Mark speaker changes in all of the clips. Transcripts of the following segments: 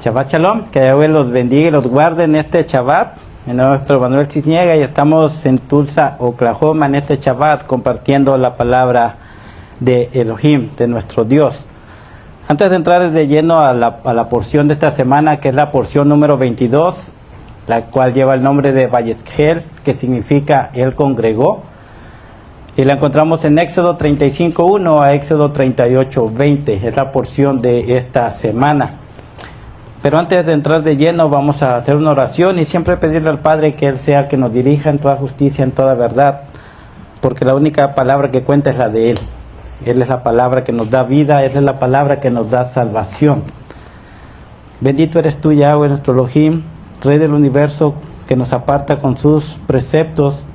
Speaker 1: Shabbat Shalom, que Yahweh los bendiga y los guarde en este Shabbat. Mi nombre es Manuel Cisniega y estamos en Tulsa, Oklahoma, en este Shabbat, compartiendo la palabra de Elohim, de nuestro Dios. Antes de entrar de lleno a la porción de esta semana, que es la porción número 22, la cual lleva el nombre de Vayeskhel, que significa Él congregó, y la encontramos en Éxodo 35:1 a Éxodo 38:20, es la porción de esta semana. Pero antes de entrar de lleno vamos a hacer una oración y siempre pedirle al Padre que Él sea el que nos dirija en toda justicia, en toda verdad, porque la única palabra que cuenta es la de Él. Él es la palabra que nos da vida, Él es la palabra que nos da salvación. Bendito eres tú, Yahweh, nuestro Elohim, Rey del universo, que nos aparta con sus preceptos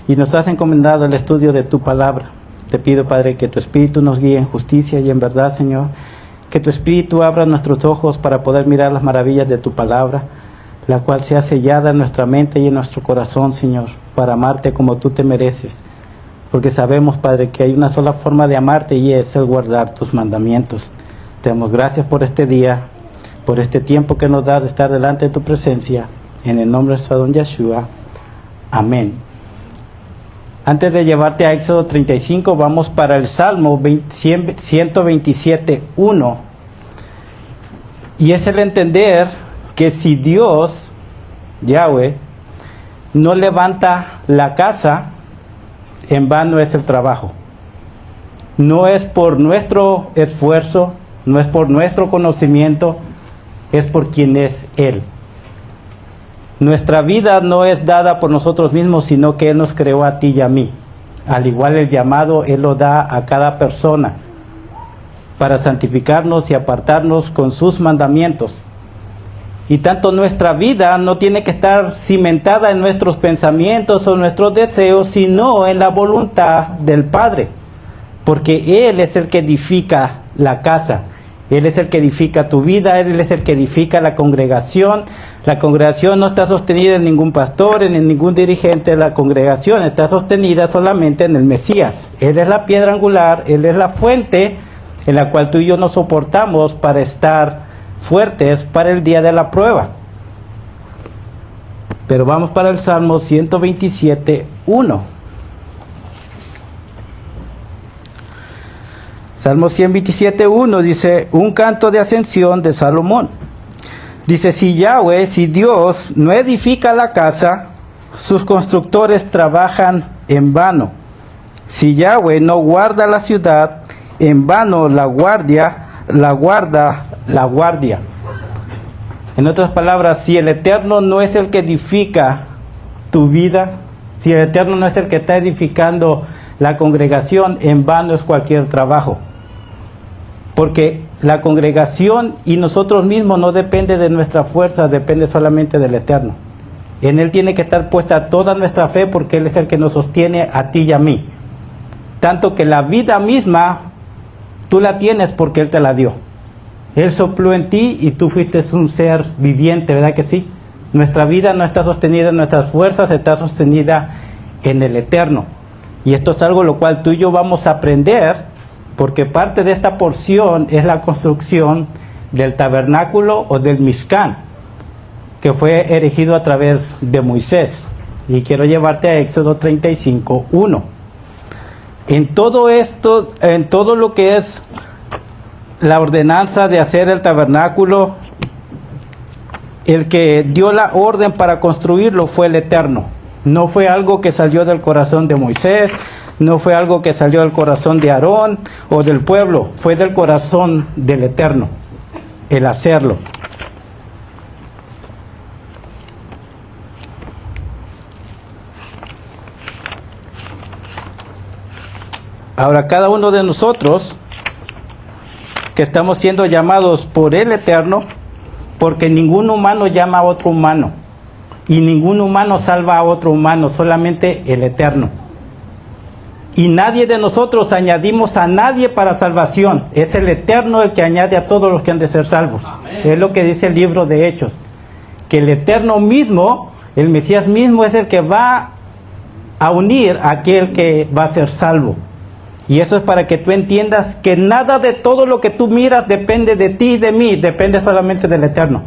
Speaker 1: y nos has encomendado el estudio de tu palabra. Te pido, Padre, que tu Espíritu nos guíe en justicia y en verdad, Señor. Que tu Espíritu abra nuestros ojos para poder mirar las maravillas de tu palabra, la cual sea sellada en nuestra mente y en nuestro corazón, Señor, para amarte como tú te mereces. Porque sabemos, Padre, que hay una sola forma de amarte y es el guardar tus mandamientos. Te damos gracias por este día, por este tiempo que nos da de estar delante de tu presencia. En el nombre de Adón Yeshua. Amén. Antes de llevarte a Éxodo 35, vamos para el Salmo 127:1. Y es el entender que si Dios, Yahweh, no levanta la casa, en vano es el trabajo. No es por nuestro esfuerzo, no es por nuestro conocimiento, es por quien es Él. Nuestra vida no es dada por nosotros mismos, sino que Él nos creó a ti y a mí. Al igual el llamado, Él lo da a cada persona para santificarnos y apartarnos con sus mandamientos. Y tanto nuestra vida no tiene que estar cimentada en nuestros pensamientos o nuestros deseos, sino en la voluntad del Padre. Porque Él es el que edifica la casa. Él es el que edifica tu vida, Él es el que edifica la congregación. La congregación no está sostenida en ningún pastor, en ningún dirigente. La congregación está sostenida solamente en el Mesías. Él es la piedra angular, Él es la fuente en la cual tú y yo nos soportamos para estar fuertes para el día de la prueba. Pero vamos para el Salmo 127:1. Salmo 127:1 dice, un canto de ascensión de Salomón. Dice, si Dios no edifica la casa, sus constructores trabajan en vano. Si Yahweh no guarda la ciudad, en vano la guarda la guardia. En otras palabras, si el Eterno no es el que edifica tu vida, si el Eterno no es el que está edificando la congregación, en vano es cualquier trabajo. Porque la congregación y nosotros mismos no depende de nuestra fuerza, depende solamente del Eterno. En Él tiene que estar puesta toda nuestra fe porque Él es el que nos sostiene a ti y a mí. Tanto que la vida misma, tú la tienes porque Él te la dio. Él sopló en ti y tú fuiste un ser viviente, ¿verdad que sí? Nuestra vida no está sostenida en nuestras fuerzas, está sostenida en el Eterno. Y esto es algo lo cual tú y yo vamos a aprender, porque parte de esta porción es la construcción del tabernáculo o del Mishkan, que fue erigido a través de Moisés. Y quiero llevarte a Éxodo 35:1. En todo esto, en todo lo que es la ordenanza de hacer el tabernáculo, el que dio la orden para construirlo fue el Eterno. No fue algo que salió del corazón de Moisés, no fue algo que salió del corazón de Aarón o del pueblo, fue del corazón del Eterno, el hacerlo. Ahora, cada uno de nosotros que estamos siendo llamados por el Eterno, porque ningún humano llama a otro humano y ningún humano salva a otro humano, solamente el Eterno. Y nadie de nosotros añadimos a nadie para salvación. Es el Eterno el que añade a todos los que han de ser salvos. Amén. Es lo que dice el libro de Hechos. Que el Eterno mismo, el Mesías mismo, es el que va a unir a aquel que va a ser salvo. Y eso es para que tú entiendas que nada de todo lo que tú miras depende de ti y de mí, depende solamente del Eterno.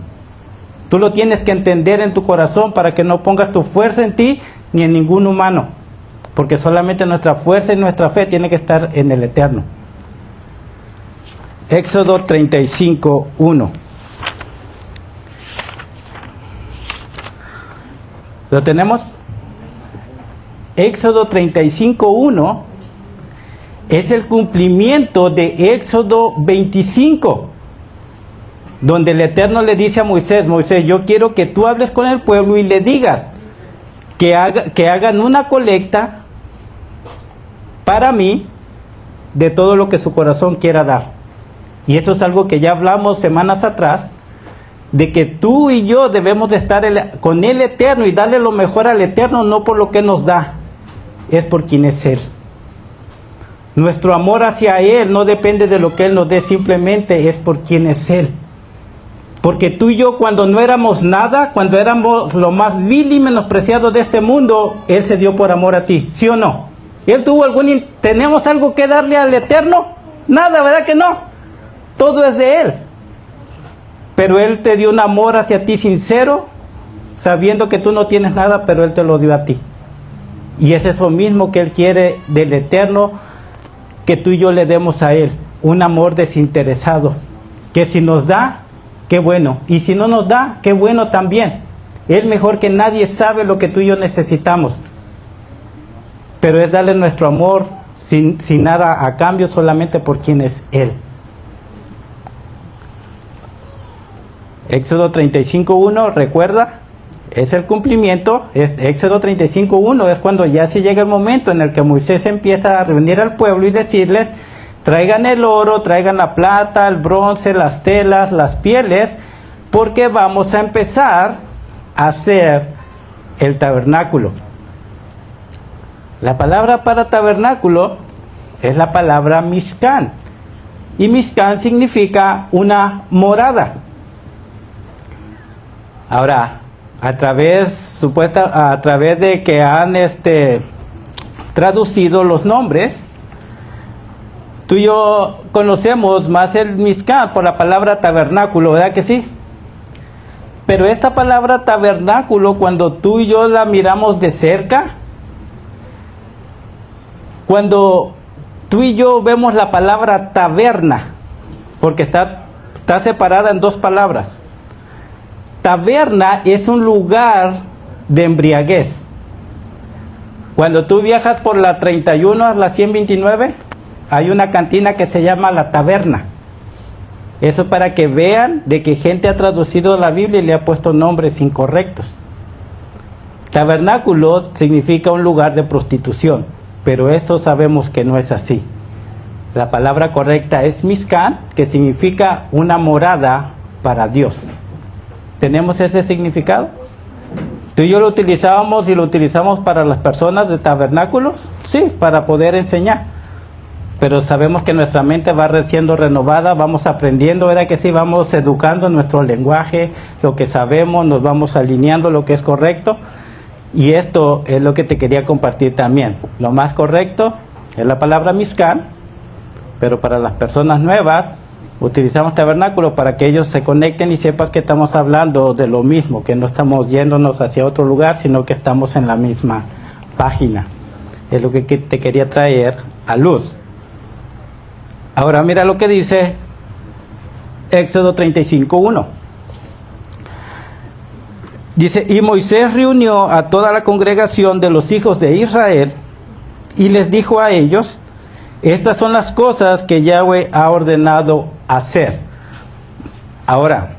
Speaker 1: Tú lo tienes que entender en tu corazón para que no pongas tu fuerza en ti ni en ningún humano. Porque solamente nuestra fuerza y nuestra fe tiene que estar en el Eterno. Éxodo 35, 1. ¿Lo tenemos? Éxodo 35, 1 es el cumplimiento de Éxodo 25, donde el Eterno le dice a Moisés: Moisés, yo quiero que tú hables con el pueblo y le digas que hagan una colecta para mí de todo lo que su corazón quiera dar. Y eso es algo que ya hablamos semanas atrás, de que tú y yo debemos de estar con el Eterno y darle lo mejor al Eterno, no por lo que nos da, es por quien es Él. Nuestro amor hacia Él no depende de lo que Él nos dé, simplemente es por quien es Él. Porque tú y yo, cuando no éramos nada, cuando éramos lo más vil y menospreciado de este mundo, Él se dio por amor a ti, ¿sí o no? ¿Él tuvo tenemos algo que darle al Eterno? Nada, ¿verdad que no? Todo es de Él. Pero Él te dio un amor hacia ti sincero, sabiendo que tú no tienes nada, pero Él te lo dio a ti. Y es eso mismo que Él quiere del Eterno, que tú y yo le demos a Él. Un amor desinteresado. Que si nos da, qué bueno. Y si no nos da, qué bueno también. Él mejor que nadie sabe lo que tú y yo necesitamos. Pero es darle nuestro amor sin nada a cambio, solamente por quien es Él. Éxodo 35.1, recuerda, es el cumplimiento. Éxodo 35.1 es cuando ya se llega el momento en el que Moisés empieza a reunir al pueblo y decirles: traigan el oro, traigan la plata, el bronce, las telas, las pieles, porque vamos a empezar a hacer el tabernáculo. La palabra para tabernáculo es la palabra Mishkan, y Mishkan significa una morada. Ahora, a través de que han traducido los nombres, tú y yo conocemos más el Mishkan por la palabra tabernáculo, ¿verdad que sí? Pero esta palabra tabernáculo, cuando tú y yo la miramos de cerca, cuando tú y yo vemos la palabra taberna, porque está separada en dos palabras. Taberna es un lugar de embriaguez. Cuando tú viajas por la 31 a la 129, hay una cantina que se llama La Taberna. Eso para que vean de que gente ha traducido la Biblia y le ha puesto nombres incorrectos. Tabernáculo significa un lugar de prostitución, pero eso sabemos que no es así. La palabra correcta es Mishkan, que significa una morada para Dios. ¿Tenemos ese significado? Tú y yo lo utilizábamos y lo utilizamos para las personas de tabernáculos, sí, para poder enseñar. Pero sabemos que nuestra mente va siendo renovada, vamos aprendiendo, ¿verdad que sí? Vamos educando nuestro lenguaje, lo que sabemos, nos vamos alineando lo que es correcto. Y esto es lo que te quería compartir también. Lo más correcto es la palabra Mishkan, pero para las personas nuevas utilizamos tabernáculo para que ellos se conecten y sepan que estamos hablando de lo mismo, que no estamos yéndonos hacia otro lugar, sino que estamos en la misma página. Es lo que te quería traer a luz. Ahora mira lo que dice Éxodo 35.1. Dice: y Moisés reunió a toda la congregación de los hijos de Israel y les dijo a ellos: estas son las cosas que Yahweh ha ordenado hacer. Ahora,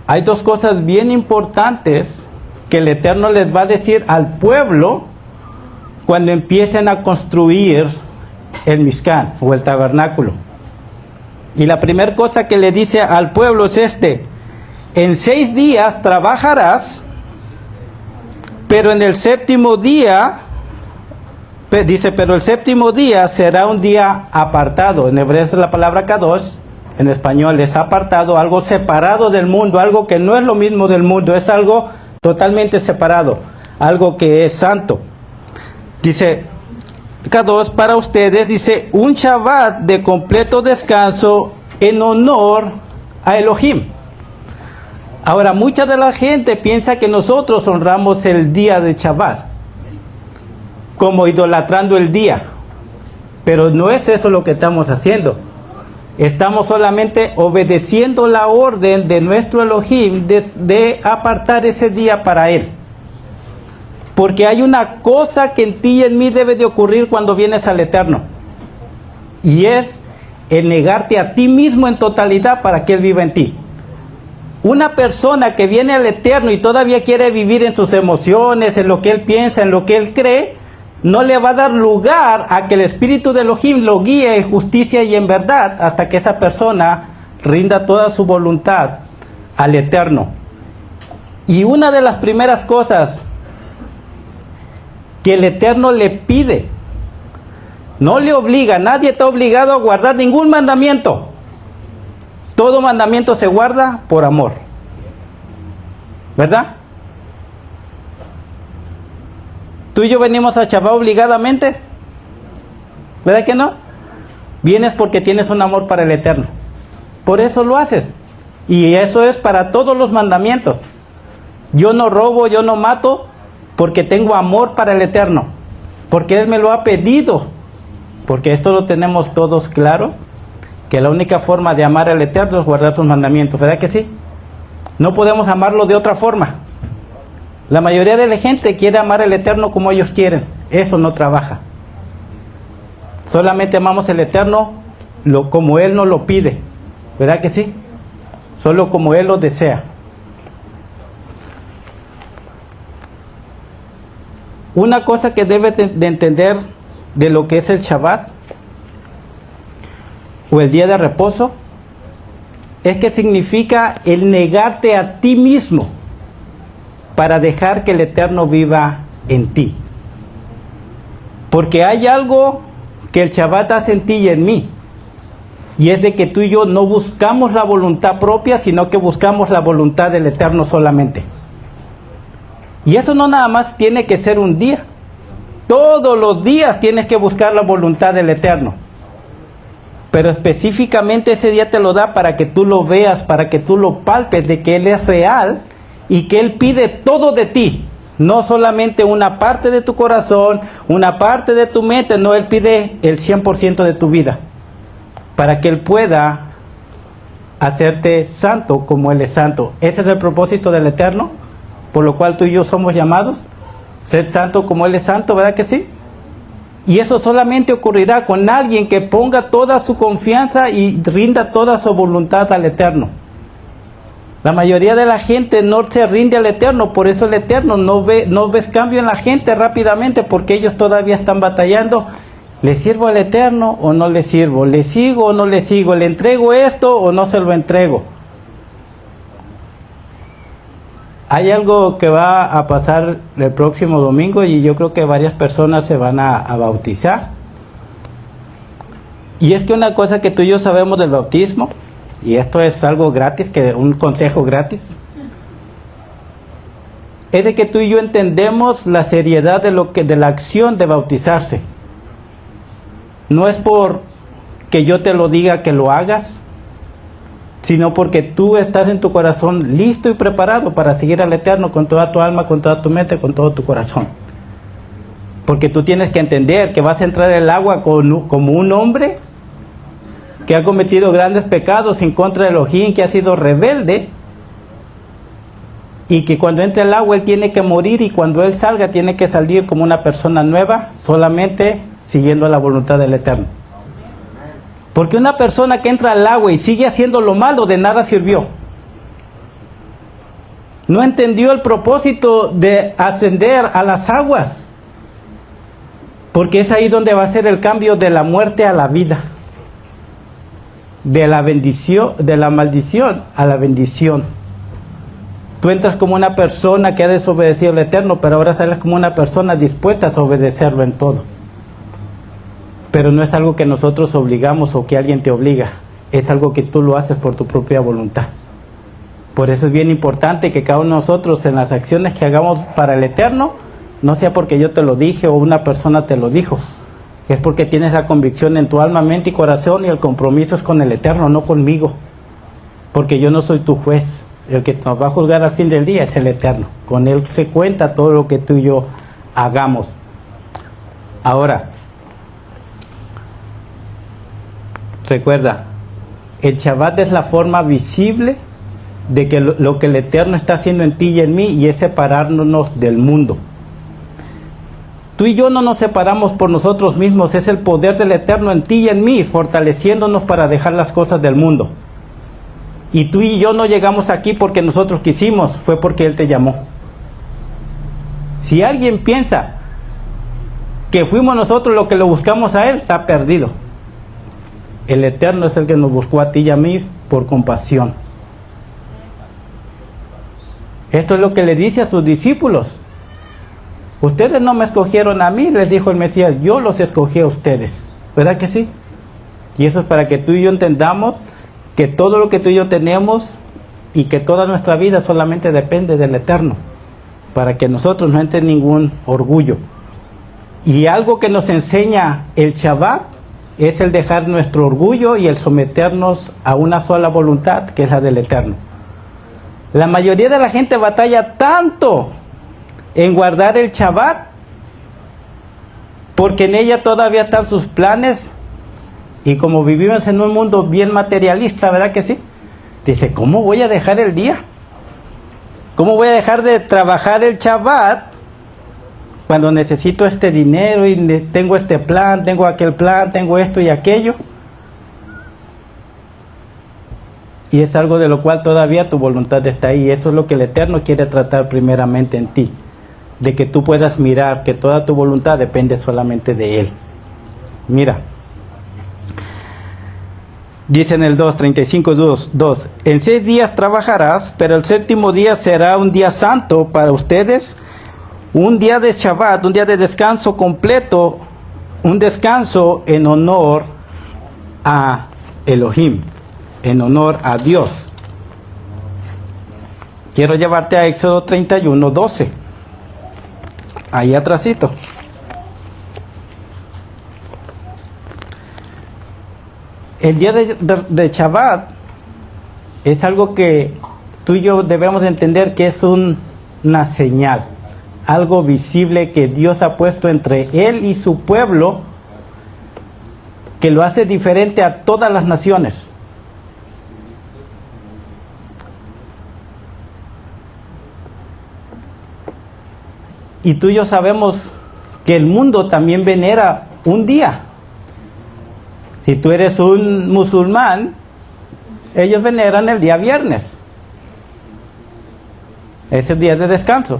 Speaker 1: hay dos cosas bien importantes que el Eterno les va a decir al pueblo cuando empiecen a construir el Mishkan o el tabernáculo. Y la primera cosa que le dice al pueblo es en 6 días trabajarás, pero en el séptimo día, dice, pero el séptimo día será un día apartado. En hebreo es la palabra kadosh, en español es apartado, algo separado del mundo, algo que no es lo mismo del mundo, es algo totalmente separado, algo que es santo. Dice, kadosh para ustedes, dice, un Shabbat de completo descanso en honor a Elohim. Ahora, mucha de la gente piensa que nosotros honramos el día de Shabbat, como idolatrando el día. Pero no es eso lo que estamos haciendo. Estamos solamente obedeciendo la orden de nuestro Elohim de apartar ese día para Él. Porque hay una cosa que en ti y en mí debe de ocurrir cuando vienes al Eterno. Y es el negarte a ti mismo en totalidad para que Él viva en ti. Una persona que viene al Eterno y todavía quiere vivir en sus emociones, en lo que él piensa, en lo que él cree, no le va a dar lugar a que el Espíritu de Elohim lo guíe en justicia y en verdad hasta que esa persona rinda toda su voluntad al Eterno. Y una de las primeras cosas que el Eterno le pide, no le obliga, nadie está obligado a guardar ningún mandamiento. Todo mandamiento se guarda por amor, ¿verdad? ¿Tú y yo venimos a Shabbat obligadamente? ¿Verdad que no? Vienes porque tienes un amor para el Eterno. Por eso lo haces. Y eso es para todos los mandamientos. Yo no robo, yo no mato, porque tengo amor para el Eterno. Porque Él me lo ha pedido. Porque esto lo tenemos todos claro, que la única forma de amar al Eterno es guardar sus mandamientos. ¿Verdad que sí? No podemos amarlo de otra forma. La mayoría de la gente quiere amar al Eterno como ellos quieren. Eso no trabaja. Solamente amamos al Eterno como Él nos lo pide. ¿Verdad que sí? Solo como Él lo desea. Una cosa que debes de entender de lo que es el Shabbat o el día de reposo es que significa el negarte a ti mismo para dejar que el Eterno viva en ti. Porque hay algo que el Shabbat hace en ti y en mí, y es de que tú y yo no buscamos la voluntad propia, sino que buscamos la voluntad del Eterno solamente. Y eso no nada más tiene que ser un día. Todos los días tienes que buscar la voluntad del Eterno. Pero específicamente ese día te lo da para que tú lo veas, para que tú lo palpes de que Él es real y que Él pide todo de ti. No solamente una parte de tu corazón, una parte de tu mente, no, Él pide el 100% de tu vida. Para que Él pueda hacerte santo como Él es santo. Ese es el propósito del Eterno, por lo cual tú y yo somos llamados, ser santo como Él es santo, ¿verdad que sí? Y eso solamente ocurrirá con alguien que ponga toda su confianza y rinda toda su voluntad al Eterno. La mayoría de la gente no se rinde al Eterno, por eso el Eterno no ves cambio en la gente rápidamente, porque ellos todavía están batallando. ¿Le sirvo al Eterno o no le sirvo? ¿Le sigo o no le sigo? ¿Le entrego esto o no se lo entrego? Hay algo que va a pasar el próximo domingo y yo creo que varias personas se van a bautizar. Y es que una cosa que tú y yo sabemos del bautismo, y esto es algo gratis, un consejo gratis, es de que tú y yo entendemos la seriedad de la acción de bautizarse. No es por que yo te lo diga que lo hagas, sino porque tú estás en tu corazón listo y preparado para seguir al Eterno con toda tu alma, con toda tu mente, con todo tu corazón. Porque tú tienes que entender que vas a entrar al agua como un hombre que ha cometido grandes pecados en contra de Elohim, que ha sido rebelde, y que cuando entre al agua él tiene que morir, y cuando él salga tiene que salir como una persona nueva, solamente siguiendo la voluntad del Eterno. Porque una persona que entra al agua y sigue haciendo lo malo, de nada sirvió. No entendió el propósito de ascender a las aguas. Porque es ahí donde va a ser el cambio de la muerte a la vida. De la bendición, de la maldición a la bendición. Tú entras como una persona que ha desobedecido al Eterno, pero ahora sales como una persona dispuesta a obedecerlo en todo. Pero no es algo que nosotros obligamos o que alguien te obliga. Es algo que tú lo haces por tu propia voluntad. Por eso es bien importante que cada uno de nosotros en las acciones que hagamos para el Eterno, no sea porque yo te lo dije o una persona te lo dijo. Es porque tienes la convicción en tu alma, mente y corazón, y el compromiso es con el Eterno, no conmigo. Porque yo no soy tu juez. El que nos va a juzgar al fin del día es el Eterno. Con Él se cuenta todo lo que tú y yo hagamos. Ahora, recuerda, el Shabbat es la forma visible de que lo que el Eterno está haciendo en ti y en mí, y es separarnos del mundo. Tú y yo no nos separamos por nosotros mismos, es el poder del Eterno en ti y en mí, fortaleciéndonos para dejar las cosas del mundo. Y tú y yo no llegamos aquí porque nosotros quisimos, fue porque Él te llamó. Si alguien piensa que fuimos nosotros los que lo buscamos a Él, está perdido. El Eterno es el que nos buscó a ti y a mí por compasión. Esto es lo que le dice a sus discípulos. Ustedes no me escogieron a mí, les dijo el Mesías, yo los escogí a ustedes. ¿Verdad que sí? Y eso es para que tú y yo entendamos que todo lo que tú y yo tenemos y que toda nuestra vida solamente depende del Eterno, para que nosotros no entre ningún orgullo. Y algo que nos enseña el Shabbat es el dejar nuestro orgullo y el someternos a una sola voluntad, que es la del Eterno. La mayoría de la gente batalla tanto en guardar el Shabbat, porque en ella todavía están sus planes, y como vivimos en un mundo bien materialista, ¿verdad que sí? Dice, ¿cómo voy a dejar el día? ¿Cómo voy a dejar de trabajar el Shabbat cuando necesito este dinero y tengo este plan, tengo aquel plan, tengo esto y aquello? Y es algo de lo cual todavía tu voluntad está ahí. Eso es lo que el Eterno quiere tratar primeramente en ti, de que tú puedas mirar que toda tu voluntad depende solamente de Él. Mira, dice en el 2:35:2, en 6 días trabajarás, pero el séptimo día será un día santo para ustedes, un día de Shabbat, un día de descanso completo, un descanso en honor a Elohim, en honor a Dios. Quiero llevarte a Éxodo 31:12, ahí atrásito. El día de Shabbat es algo que tú y yo debemos de entender que es una señal, algo visible que Dios ha puesto entre Él y su pueblo, que lo hace diferente a todas las naciones. Y tú y yo sabemos que el mundo también venera un día. Si tú eres un musulmán, ellos veneran el día viernes. Es el día de descanso.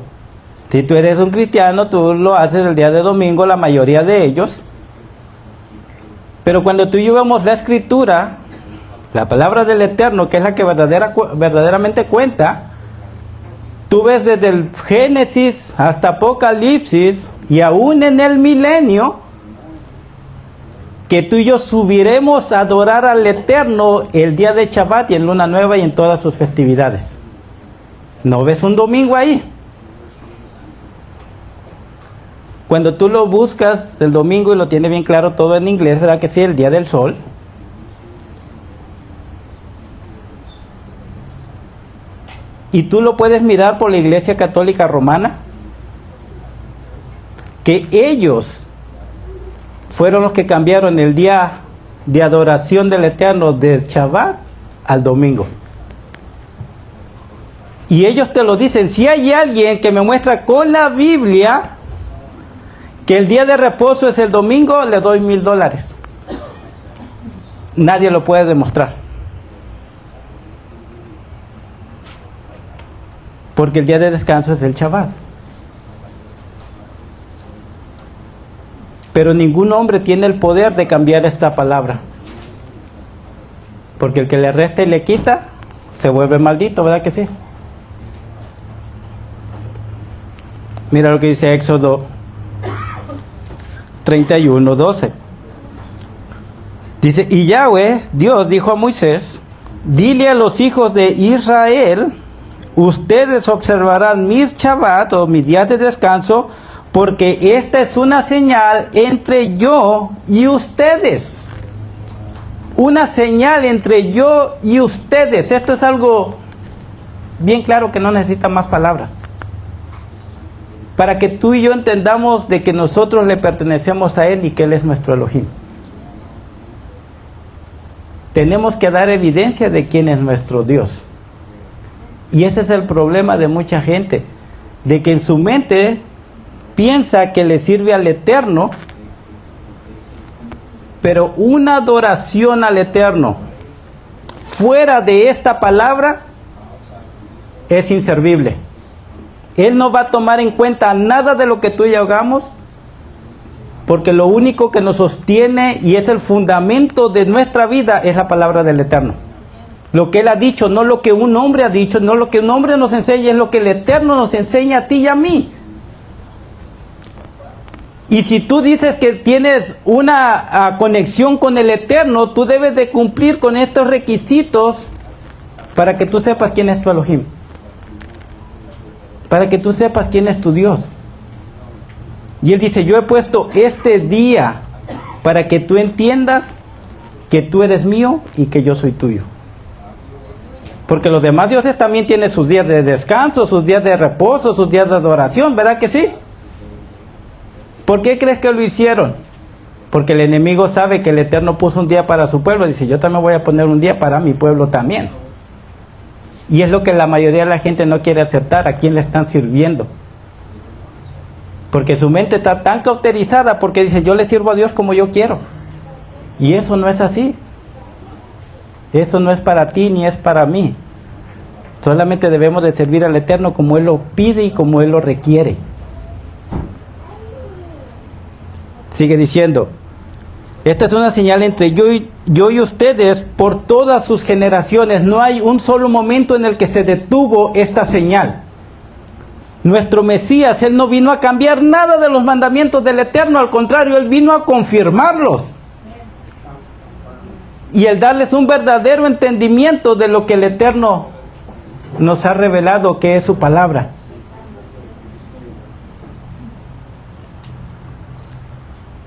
Speaker 1: Si tú eres un cristiano, tú lo haces el día de domingo, la mayoría de ellos. Pero cuando tú y yo vemos la Escritura, la palabra del Eterno, que es la que verdaderamente cuenta, tú ves desde el Génesis hasta Apocalipsis y aún en el milenio, que tú y yo subiremos a adorar al Eterno el día de Shabbat y en Luna Nueva y en todas sus festividades. ¿No ves un domingo ahí? Cuando tú lo buscas el domingo y lo tiene bien claro todo en inglés, ¿verdad que sí? El día del sol. Y tú lo puedes mirar por la Iglesia Católica Romana, que ellos fueron los que cambiaron el día de adoración del Eterno del Shabbat al domingo. Y ellos te lo dicen, si hay alguien que me muestra con la Biblia que el día de reposo es el domingo, le doy $1000. Nadie lo puede demostrar. Porque el día de descanso es el Shabbat. Pero ningún hombre tiene el poder de cambiar esta palabra. Porque el que le resta y le quita, se vuelve maldito, ¿verdad que sí? Mira lo que dice Éxodo 31:12. Dice, y Yahweh, Dios, dijo a Moisés, dile a los hijos de Israel, ustedes observarán mis Shabbat o mis días de descanso, porque esta es una señal entre yo y ustedes. Una señal entre yo y ustedes. Esto es algo bien claro que no necesita más palabras. Para que tú y yo entendamos de que nosotros le pertenecemos a Él y que Él es nuestro Elohim. Tenemos que dar evidencia de quién es nuestro Dios. Y ese es el problema de mucha gente, de que en su mente piensa que le sirve al Eterno, pero una adoración al Eterno fuera de esta palabra es inservible. Él no va a tomar en cuenta nada de lo que tú y yo hagamos, porque lo único que nos sostiene y es el fundamento de nuestra vida es la palabra del Eterno. Lo que Él ha dicho, no lo que un hombre ha dicho, no lo que un hombre nos enseña, es lo que el Eterno nos enseña a ti y a mí. Y si tú dices que tienes una conexión con el Eterno, tú debes de cumplir con estos requisitos para que tú sepas quién es tu Elohim. Para que tú sepas quién es tu Dios. Y Él dice, yo he puesto este día para que tú entiendas que tú eres mío y que yo soy tuyo. Porque los demás dioses también tienen sus días de descanso, sus días de reposo, sus días de adoración, ¿verdad que sí? ¿Por qué crees que lo hicieron? Porque el enemigo sabe que el Eterno puso un día para su pueblo. Dice, yo también voy a poner un día para mi pueblo también. Y es lo que la mayoría de la gente no quiere aceptar. ¿A quién le están sirviendo? Porque su mente está tan cauterizada porque dice, yo le sirvo a Dios como yo quiero. Y eso no es así. Eso no es para ti ni es para mí. Solamente debemos de servir al Eterno como Él lo pide y como Él lo requiere. Sigue diciendo, esta es una señal entre yo y ustedes por todas sus generaciones. No hay un solo momento en el que se detuvo esta señal. Nuestro Mesías, Él no vino a cambiar nada de los mandamientos del Eterno, al contrario, Él vino a confirmarlos. Y el darles un verdadero entendimiento de lo que el Eterno nos ha revelado, que es su palabra.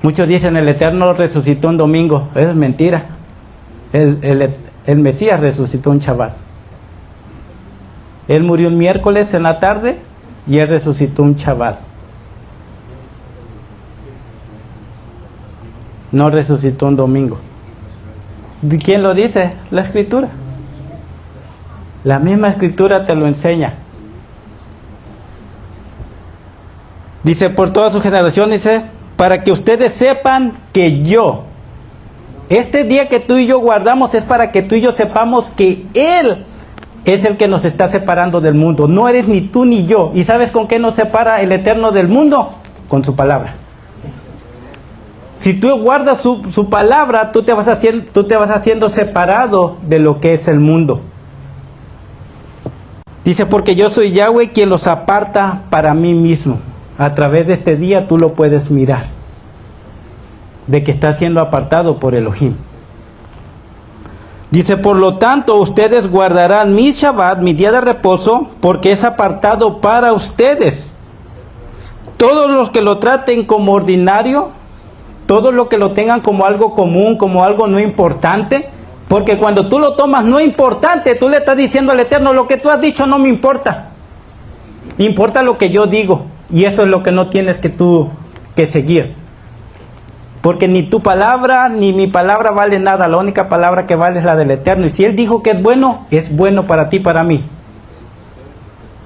Speaker 1: Muchos dicen el Eterno resucitó un domingo. Es mentira. El Mesías resucitó un Shabbat. Él murió un miércoles en la tarde y Él resucitó un Shabbat. No resucitó un domingo. ¿Quién lo dice? La Escritura. La misma Escritura te lo enseña. Dice, por todas sus generaciones, para que ustedes sepan que yo, este día que tú y yo guardamos es para que tú y yo sepamos que Él es el que nos está separando del mundo. No eres ni tú ni yo. ¿Y sabes con qué nos separa el Eterno del mundo? Con su palabra. Si tú guardas su palabra, tú te vas haciendo separado de lo que es el mundo. Dice, porque yo soy Yahweh quien los aparta para mí mismo. A través de este día tú lo puedes mirar, de que está siendo apartado por Elohim. Dice, por lo tanto, ustedes guardarán mi Shabbat, mi día de reposo, porque es apartado para ustedes. Todos los que lo traten como ordinario, todos los que lo tengan como algo común, como algo no importante, porque cuando tú lo tomas no importante, tú le estás diciendo al Eterno, lo que tú has dicho no me importa. Importa lo que yo digo. Y eso es lo que no tienes que seguir. Porque ni tu palabra ni mi palabra vale nada. La única palabra que vale es la del Eterno. Y si Él dijo que es bueno para ti y para mí.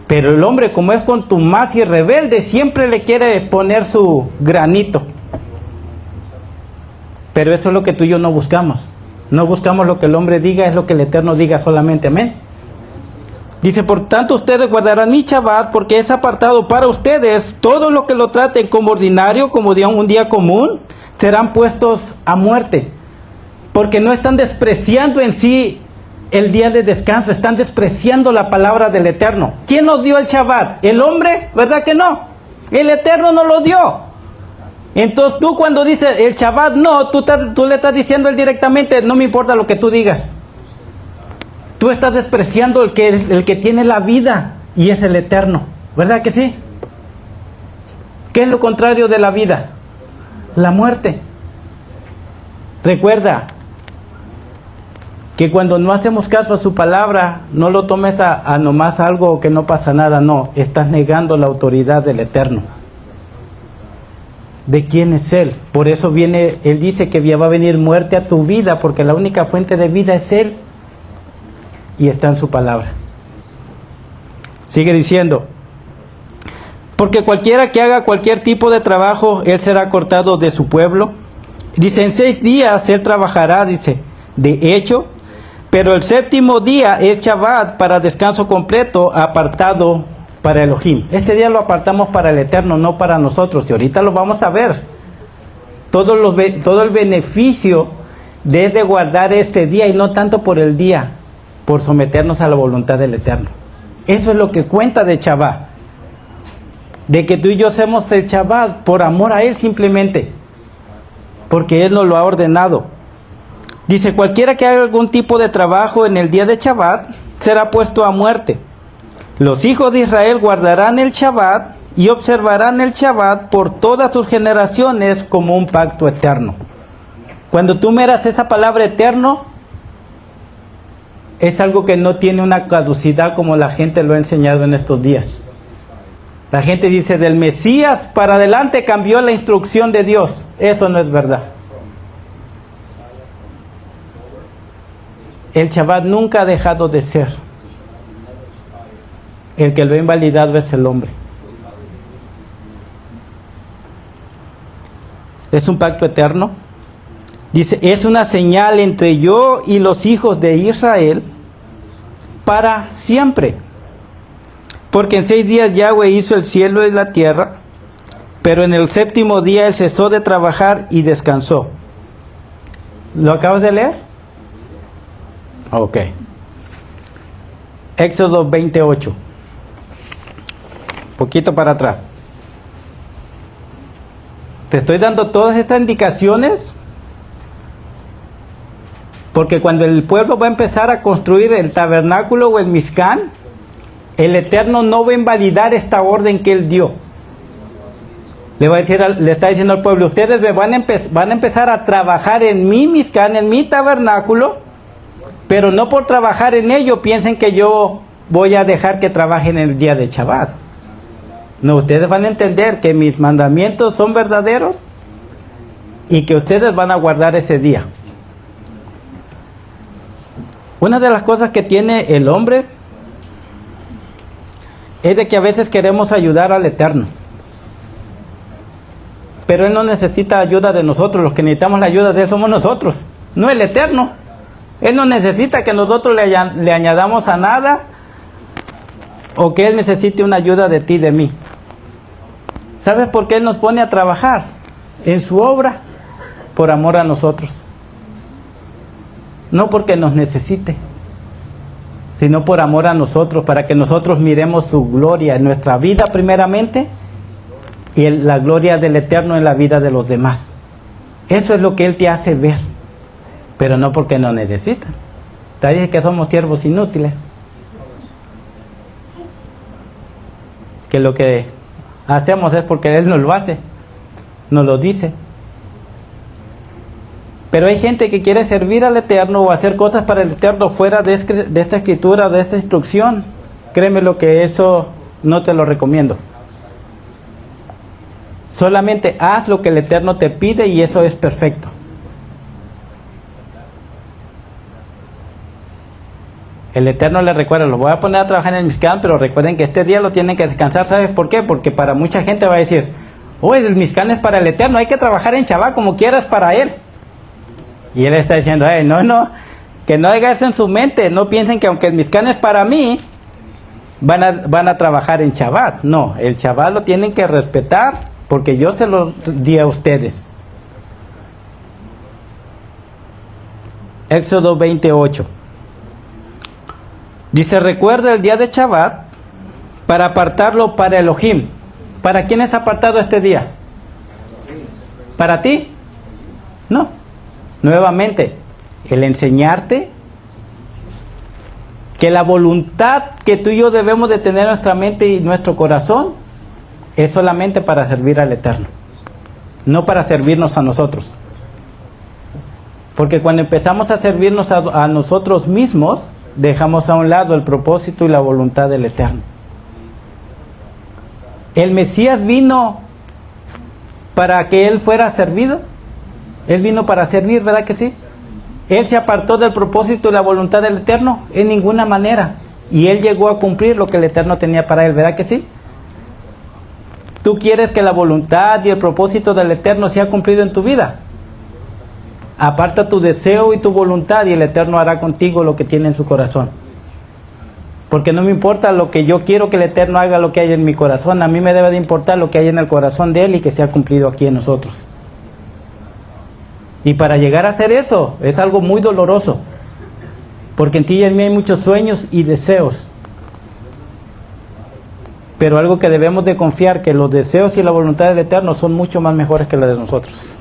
Speaker 1: Pero el hombre, como es contumaz y rebelde, siempre le quiere poner su granito. Pero eso es lo que tú y yo no buscamos. No buscamos lo que el hombre diga, es lo que el Eterno diga solamente. Amén. Dice, por tanto ustedes guardarán mi Shabbat porque es apartado para ustedes. Todo lo que lo traten como ordinario, como un día común, serán puestos a muerte. Porque no están despreciando en sí el día de descanso, están despreciando la palabra del Eterno. ¿Quién nos dio el Shabbat? ¿El hombre? ¿Verdad que no? El Eterno nos lo dio. Entonces tú cuando dices el Shabbat no, tú le estás diciendo a él directamente, no me importa lo que tú digas. Tú estás despreciando el que tiene la vida y es el Eterno. ¿Verdad que sí? ¿Qué es lo contrario de la vida? La muerte. Recuerda, que cuando no hacemos caso a su palabra, no lo tomes a nomás algo que no pasa nada, no, estás negando la autoridad del Eterno. ¿De quién es Él? Por eso viene, Él dice que ya va a venir muerte a tu vida, porque la única fuente de vida es Él, y está en su palabra. Sigue diciendo, porque cualquiera que haga cualquier tipo de trabajo, él será cortado de su pueblo. Dice, en 6 días él trabajará, dice, de hecho, pero el 7º día es Shabbat, para descanso completo, apartado para Elohim. Este día lo apartamos para el Eterno, no para nosotros, y ahorita lo vamos a ver. Todo el beneficio de guardar este día, y no tanto por el día, por someternos a la voluntad del Eterno. Eso es lo que cuenta de Shabbat. De que tú y yo hacemos el Shabbat por amor a Él simplemente, porque Él nos lo ha ordenado. Dice, cualquiera que haga algún tipo de trabajo en el día de Shabbat será puesto a muerte. Los hijos de Israel guardarán el Shabbat y observarán el Shabbat por todas sus generaciones como un pacto eterno. Cuando tú miras esa palabra eterno, es algo que no tiene una caducidad como la gente lo ha enseñado en estos días. La gente dice, del Mesías para adelante cambió la instrucción de Dios. Eso no es verdad. El Shabbat nunca ha dejado de ser. El que lo ha invalidado es el hombre. Es un pacto eterno. Dice, es una señal entre yo y los hijos de Israel para siempre. Porque en 6 días Yahweh hizo el cielo y la tierra, pero en el 7º día Él cesó de trabajar y descansó. ¿Lo acabas de leer? Ok. Éxodo 28. Poquito para atrás. Te estoy dando todas estas indicaciones porque cuando el pueblo va a empezar a construir el tabernáculo o el Mishkan, el Eterno no va a invalidar esta orden que Él dio. Le está diciendo al pueblo, ustedes van a empezar a trabajar en mi Mishkan, en mi tabernáculo, pero no por trabajar en ello piensen que yo voy a dejar que trabajen el día de Shabbat. No, ustedes van a entender que mis mandamientos son verdaderos y que ustedes van a guardar ese día. Una de las cosas que tiene el hombre es de que a veces queremos ayudar al Eterno, pero Él no necesita ayuda de nosotros. Los que necesitamos la ayuda de Él somos nosotros, no el Eterno. Él no necesita que nosotros le añadamos a nada, o que Él necesite una ayuda de ti, de mí. ¿Sabes por qué Él nos pone a trabajar en su obra? Por amor a nosotros, no porque nos necesite, sino por amor a nosotros, para que nosotros miremos su gloria en nuestra vida primeramente y la gloria del Eterno en la vida de los demás. Eso es lo que Él te hace ver, pero no porque nos necesita. Te dice que somos siervos inútiles, que lo que hacemos es porque Él nos lo hace, nos lo dice. Pero hay gente que quiere servir al Eterno o hacer cosas para el Eterno fuera de esta escritura, de esta instrucción. Créeme lo que eso no te lo recomiendo. Solamente haz lo que el Eterno te pide y eso es perfecto. El Eterno le recuerda, los voy a poner a trabajar en el Mishkan, pero recuerden que este día lo tienen que descansar. ¿Sabes por qué? Porque para mucha gente va a decir, el Mishkan es para el Eterno, hay que trabajar en Shabbat como quieras para Él. Y Él está diciendo, no, que no haga eso en su mente. No piensen que aunque el Mishkan es para mí, van a trabajar en Shabbat. No, el Shabbat lo tienen que respetar porque yo se lo di a ustedes. Éxodo 28. Dice, recuerda el día de Shabbat para apartarlo para Elohim. ¿Para quién es apartado este día? ¿Para ti? No. Nuevamente, el enseñarte que la voluntad que tú y yo debemos de tener en nuestra mente y nuestro corazón es solamente para servir al Eterno, no para servirnos a nosotros. Porque cuando empezamos a servirnos a nosotros mismos, dejamos a un lado el propósito y la voluntad del Eterno. El Mesías vino para que Él fuera servido. Él vino para servir, ¿verdad que sí? Él se apartó del propósito y la voluntad del Eterno en ninguna manera. Y Él llegó a cumplir lo que el Eterno tenía para Él, ¿verdad que sí? ¿Tú quieres que la voluntad y el propósito del Eterno sea cumplido en tu vida? Aparta tu deseo y tu voluntad y el Eterno hará contigo lo que tiene en su corazón. Porque no me importa lo que yo quiero que el Eterno haga, lo que hay en mi corazón. A mí me debe de importar lo que hay en el corazón de Él y que sea cumplido aquí en nosotros. Y para llegar a hacer eso es algo muy doloroso. Porque en ti y en mí hay muchos sueños y deseos. Pero algo que debemos de confiar, que los deseos y la voluntad del Eterno son mucho más mejores que las de nosotros.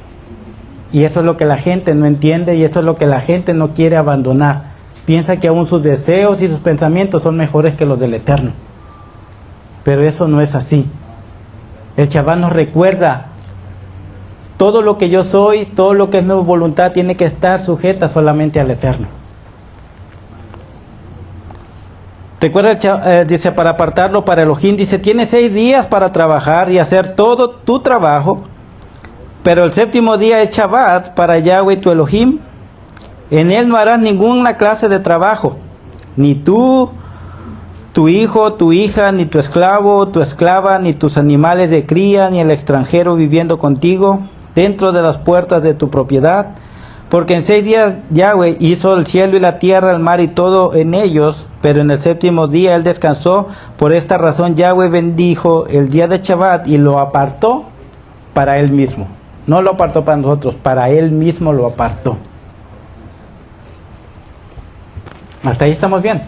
Speaker 1: Y eso es lo que la gente no entiende y eso es lo que la gente no quiere abandonar. Piensa que aún sus deseos y sus pensamientos son mejores que los del Eterno. Pero eso no es así. El Shabbat nos recuerda, todo lo que yo soy, todo lo que es mi voluntad tiene que estar sujeta solamente al Eterno. Recuerda, dice, para apartarlo para Elohim, dice, tienes 6 días para trabajar y hacer todo tu trabajo, pero el séptimo día es Shabbat para Yahweh tu Elohim. En él no harás ninguna clase de trabajo, ni tú, tu hijo, tu hija, ni tu esclavo, tu esclava, ni tus animales de cría, ni el extranjero viviendo contigo, dentro de las puertas de tu propiedad. Porque en 6 días Yahweh hizo el cielo y la tierra, el mar y todo en ellos, pero en el séptimo día él descansó. Por esta razón Yahweh bendijo el día de Shabbat y lo apartó para él mismo. No lo apartó para nosotros, para él mismo lo apartó. Hasta ahí estamos bien.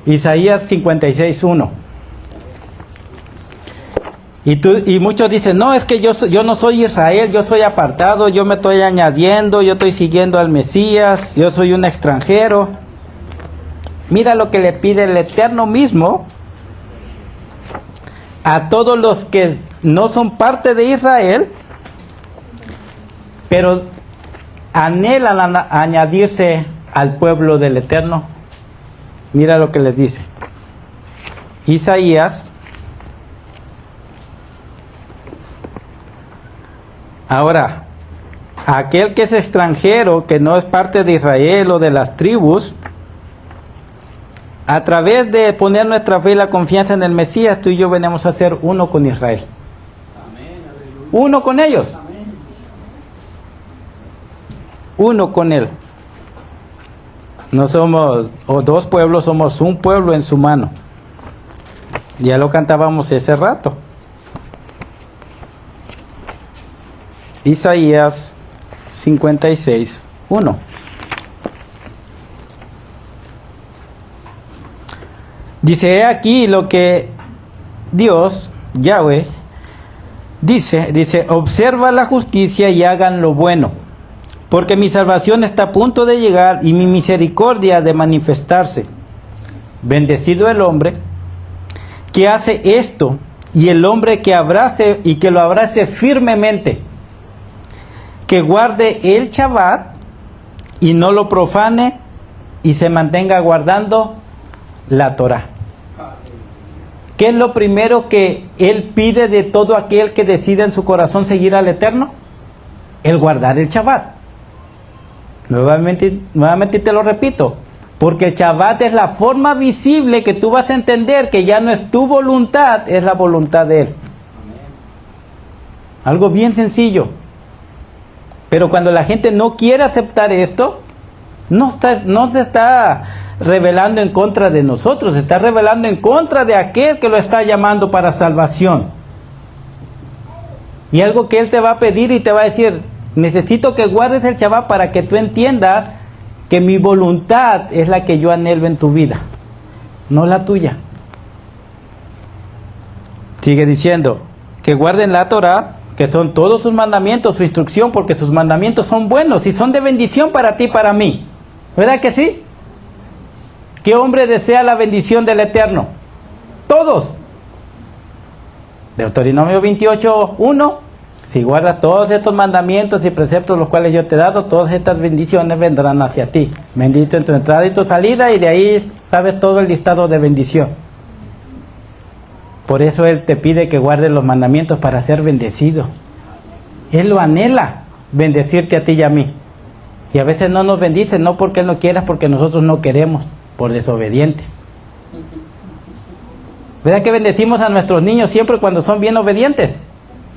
Speaker 1: Isaías 56:1. Y muchos dicen, no, es que yo no soy Israel, yo soy apartado, yo me estoy añadiendo, yo estoy siguiendo al Mesías, yo soy un extranjero. Mira lo que le pide el Eterno mismo a todos los que no son parte de Israel, pero anhelan añadirse al pueblo del Eterno. Mira lo que les dice. Isaías. Ahora, aquel que es extranjero, que no es parte de Israel o de las tribus, a través de poner nuestra fe y la confianza en el Mesías, tú y yo venimos a ser uno con Israel. Uno con ellos. Uno con Él. No somos dos pueblos, somos un pueblo en su mano. Ya lo cantábamos ese rato. Isaías 56:1. Dice, he aquí lo que Dios, Yahweh, dice, observa la justicia y hagan lo bueno, porque mi salvación está a punto de llegar y mi misericordia de manifestarse. Bendecido el hombre que hace esto y el hombre que abrace y que lo abrace firmemente, que guarde el Shabbat y no lo profane y se mantenga guardando la Torah. ¿Qué es lo primero que Él pide de todo aquel que decide en su corazón seguir al Eterno? El guardar el Shabbat. Nuevamente te lo repito, porque el Shabbat es la forma visible que tú vas a entender que ya no es tu voluntad, es la voluntad de Él. Algo bien sencillo. Pero cuando la gente no quiere aceptar esto, no se está rebelando en contra de nosotros, se está rebelando en contra de aquel que lo está llamando para salvación. Y algo que Él te va a pedir y te va a decir, necesito que guardes el Shabbat para que tú entiendas que mi voluntad es la que yo anhelo en tu vida, no la tuya. Sigue diciendo, que guarden la Torah, que son todos sus mandamientos, su instrucción, porque sus mandamientos son buenos y son de bendición para ti y para mí. ¿Verdad que sí? ¿Qué hombre desea la bendición del Eterno? Todos. Deuteronomio 28:1. Si guardas todos estos mandamientos y preceptos los cuales yo te he dado, todas estas bendiciones vendrán hacia ti. Bendito en tu entrada y tu salida, y de ahí sabes todo el listado de bendición. Por eso Él te pide que guardes los mandamientos para ser bendecido. Él lo anhela, bendecirte a ti y a mí. Y a veces no nos bendice, no porque Él no quiera, porque nosotros no queremos, por desobedientes. ¿Verdad que bendecimos a nuestros niños siempre cuando son bien obedientes?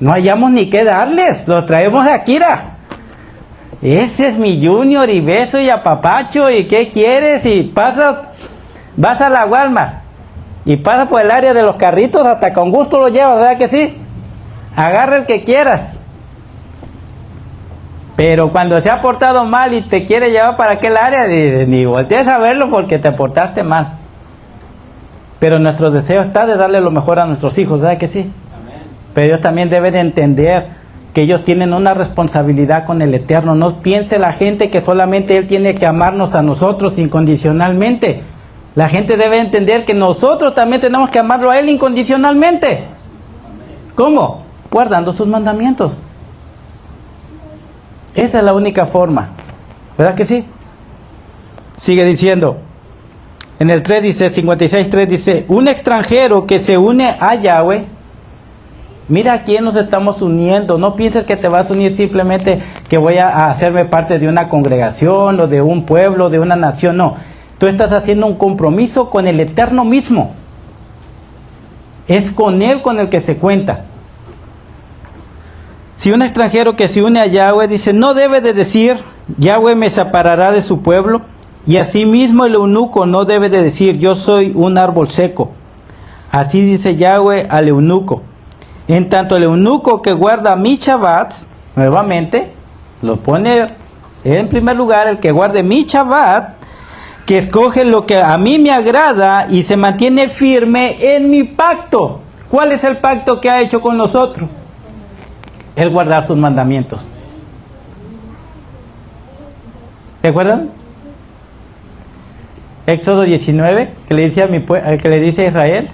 Speaker 1: No hallamos ni qué darles, los traemos de Akira. Ese es mi Junior, y beso y apapacho, y qué quieres, y vas a la Walmart y pasas por el área de los carritos, hasta con gusto lo llevas, ¿verdad que sí? Agarra el que quieras. Pero cuando se ha portado mal y te quiere llevar para aquel área, ni voltees a verlo porque te portaste mal. Pero nuestro deseo está de darle lo mejor a nuestros hijos, ¿verdad que sí? Pero ellos también deben de entender que ellos tienen una responsabilidad con el Eterno. No piense la gente que solamente Él tiene que amarnos a nosotros incondicionalmente. La gente debe entender que nosotros también tenemos que amarlo a Él incondicionalmente. ¿Cómo? Guardando sus mandamientos. Esa es la única forma. ¿Verdad que sí? Sigue diciendo. En el 3 dice, 56.3 dice, un extranjero que se une a Yahweh. Mira a quién nos estamos uniendo. No pienses que te vas a unir simplemente que voy a hacerme parte de una congregación o de un pueblo, de una nación. No, tú estás haciendo un compromiso con el Eterno mismo. Es con Él con el que se cuenta. Si un extranjero que se une a Yahweh dice, no debe de decir, Yahweh me separará de su pueblo. Y asimismo el eunuco no debe de decir, yo soy un árbol seco. Así dice Yahweh al eunuco. En tanto el eunuco que guarda mis Shabbats, nuevamente, lo pone en primer lugar, el que guarde mi Shabbat, que escoge lo que a mí me agrada y se mantiene firme en mi pacto. ¿Cuál es el pacto que ha hecho con nosotros? El guardar sus mandamientos. ¿Se acuerdan? Éxodo 19, que le dice que le dice a Israel,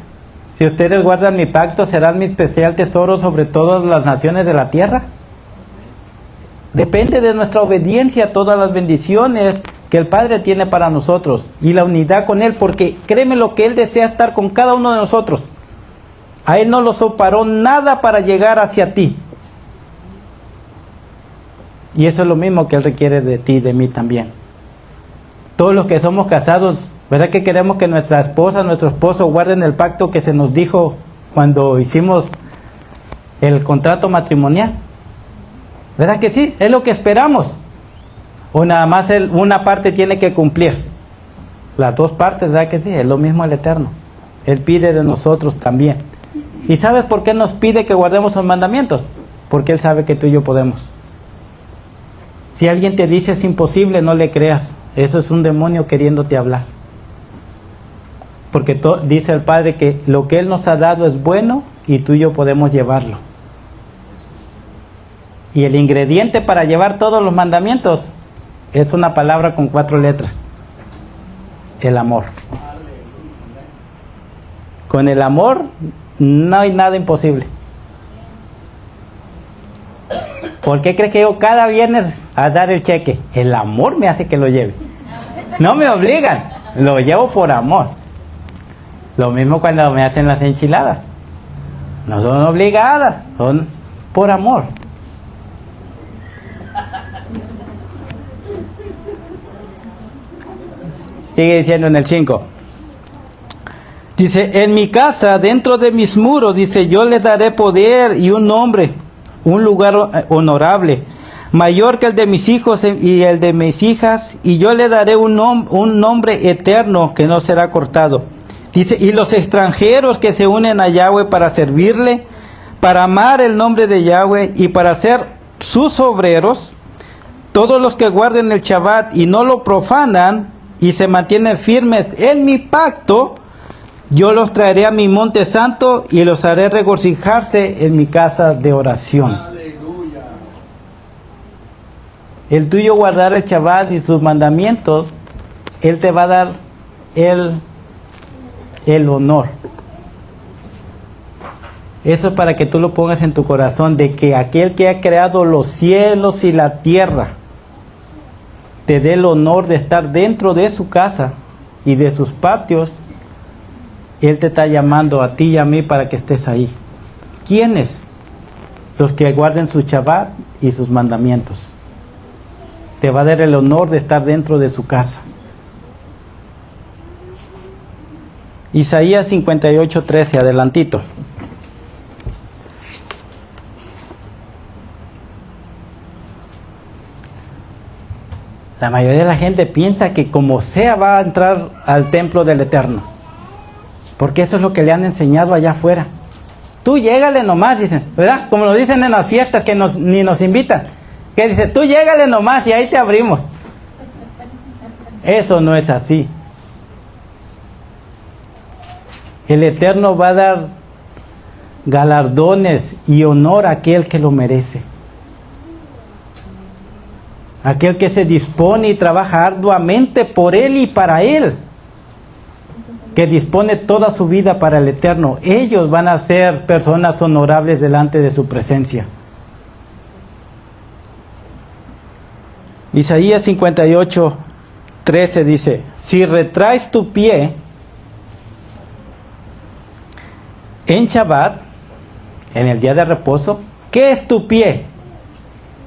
Speaker 1: si ustedes guardan mi pacto, serán mi especial tesoro sobre todas las naciones de la tierra. Depende de nuestra obediencia todas las bendiciones que el Padre tiene para nosotros y la unidad con Él, porque créeme lo que Él desea estar con cada uno de nosotros. A Él no lo separó nada para llegar hacia ti. Y eso es lo mismo que Él requiere de ti y de mí también. Todos los que somos casados, ¿verdad que queremos que nuestra esposa, nuestro esposo guarden el pacto que se nos dijo cuando hicimos el contrato matrimonial? ¿Verdad que sí? Es lo que esperamos. O nada más una parte tiene que cumplir. Las dos partes, ¿verdad que sí? Es lo mismo el Eterno. Él pide de nosotros también. ¿Y sabes por qué nos pide que guardemos sus mandamientos? Porque Él sabe que tú y yo podemos. Si alguien te dice es imposible, no le creas. Eso es un demonio queriéndote hablar. Porque dice el Padre que lo que Él nos ha dado es bueno y tú y yo podemos llevarlo. Y el ingrediente para llevar todos los mandamientos es una palabra con 4 letras. El amor. Con el amor no hay nada imposible. ¿Por qué crees que yo cada viernes a dar el cheque? El amor me hace que lo lleve. No me obligan, lo llevo por amor. Lo mismo cuando me hacen las enchiladas. No son obligadas, son por amor. Sigue diciendo en el 5. Dice, en mi casa, dentro de mis muros, dice, yo les daré poder y un nombre, un lugar honorable, mayor que el de mis hijos y el de mis hijas, y yo le daré un nombre eterno que no será cortado. Dice, y los extranjeros que se unen a Yahweh para servirle, para amar el nombre de Yahweh y para ser sus obreros, todos los que guarden el Shabbat y no lo profanan y se mantienen firmes en mi pacto, yo los traeré a mi monte santo y los haré regocijarse en mi casa de oración. Aleluya. El tuyo guardar el Shabbat y sus mandamientos, Él te va a dar el honor. Eso es para que tú lo pongas en tu corazón, de que aquel que ha creado los cielos y la tierra te dé el honor de estar dentro de su casa y de sus patios. Él te está llamando a ti y a mí para que estés ahí. ¿Quiénes? Los que guarden su Shabbat y sus mandamientos. Te va a dar el honor de estar dentro de su casa. Isaías 58:13, adelantito. La mayoría de la gente piensa que como sea va a entrar al templo del Eterno. Porque eso es lo que le han enseñado allá afuera. Tú llégale nomás, dicen, ¿verdad? Como lo dicen en las fiestas que ni nos invitan. Que dice, tú llégale nomás y ahí te abrimos. Eso no es así. El Eterno va a dar galardones y honor a aquel que lo merece. Aquel que se dispone y trabaja arduamente por Él y para Él. Que dispone toda su vida para el Eterno. Ellos van a ser personas honorables delante de su presencia. Isaías 58:13 dice, si retraes tu pie en Shabbat, en el día de reposo, ¿qué es tu pie?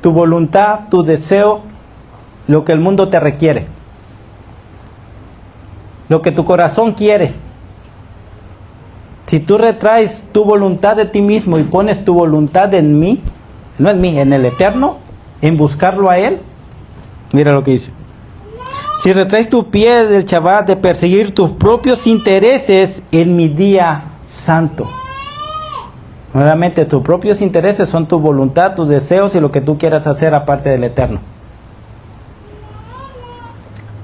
Speaker 1: Tu voluntad, tu deseo, lo que el mundo te requiere, lo que tu corazón quiere. Si tú retraes tu voluntad de ti mismo y pones tu voluntad en mí, no en mí, en el Eterno, en buscarlo a Él, mira lo que dice. Si retraes tu pie del Shabbat de perseguir tus propios intereses en mi día santo. Nuevamente, tus propios intereses son tu voluntad, tus deseos y lo que tú quieras hacer aparte del Eterno.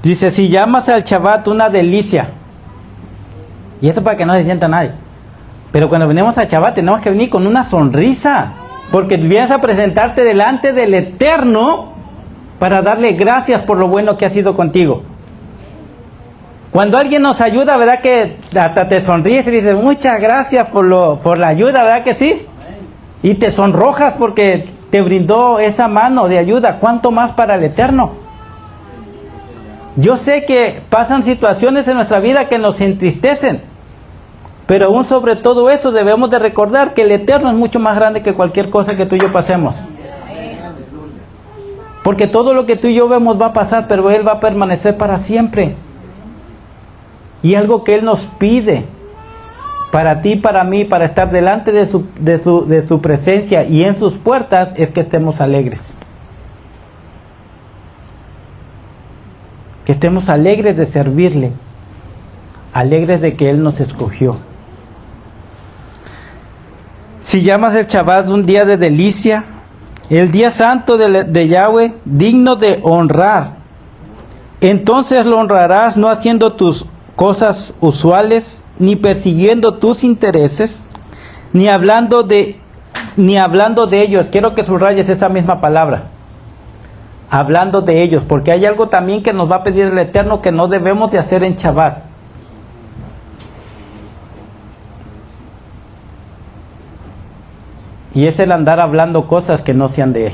Speaker 1: Dice, si llamas al Shabbat una delicia, y esto para que no se sienta nadie, pero cuando venimos al Shabbat tenemos que venir con una sonrisa, porque vienes a presentarte delante del Eterno para darle gracias por lo bueno que ha sido contigo. Cuando alguien nos ayuda, ¿verdad que hasta te sonríes y dices, muchas gracias por la ayuda, ¿verdad que sí? Y te sonrojas porque te brindó esa mano de ayuda. ¿Cuánto más para el Eterno? Yo sé que pasan situaciones en nuestra vida que nos entristecen, pero aún sobre todo eso debemos de recordar que el Eterno es mucho más grande que cualquier cosa que tú y yo pasemos. Porque todo lo que tú y yo vemos va a pasar, pero Él va a permanecer para siempre. Y algo que Él nos pide para ti, para mí, para estar delante de su presencia y en sus puertas, es que estemos alegres. Que estemos alegres de servirle, alegres de que Él nos escogió. Si llamas el Shabbat un día de delicia, el día santo de Yahweh, digno de honrar, entonces lo honrarás no haciendo tus cosas usuales, ni persiguiendo tus intereses, ni hablando de ellos. Quiero que subrayes esa misma palabra. Hablando de ellos, porque hay algo también que nos va a pedir el Eterno que no debemos de hacer en Shabbat. Y es el andar hablando cosas que no sean de Él.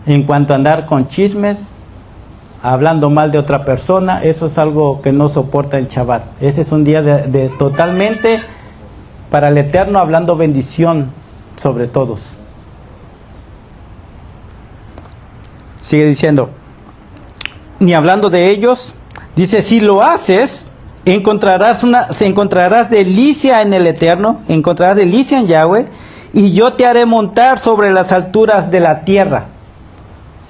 Speaker 1: En cuanto a andar con chismes, hablando mal de otra persona, eso es algo que no soporta en Shabbat. Ese es un día de totalmente para el Eterno, hablando bendición sobre todos. Sigue diciendo, ni hablando de ellos, dice, si lo haces, encontrarás delicia en el Eterno, encontrarás delicia en Yahweh, y yo te haré montar sobre las alturas de la tierra.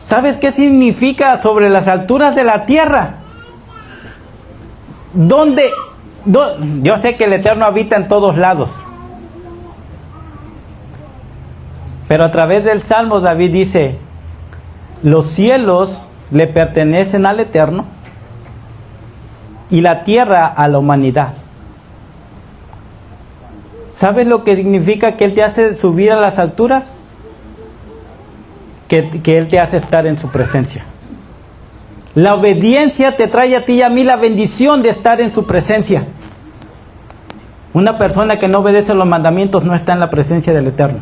Speaker 1: ¿Sabes qué significa sobre las alturas de la tierra? Yo sé que el Eterno habita en todos lados, pero a través del Salmo David dice, los cielos le pertenecen al Eterno y la tierra a la humanidad. ¿Sabes lo que significa que Él te hace subir a las alturas? Que Él te hace estar en su presencia. La obediencia te trae a ti y a mí la bendición de estar en su presencia. Una persona que no obedece los mandamientos no está en la presencia del Eterno.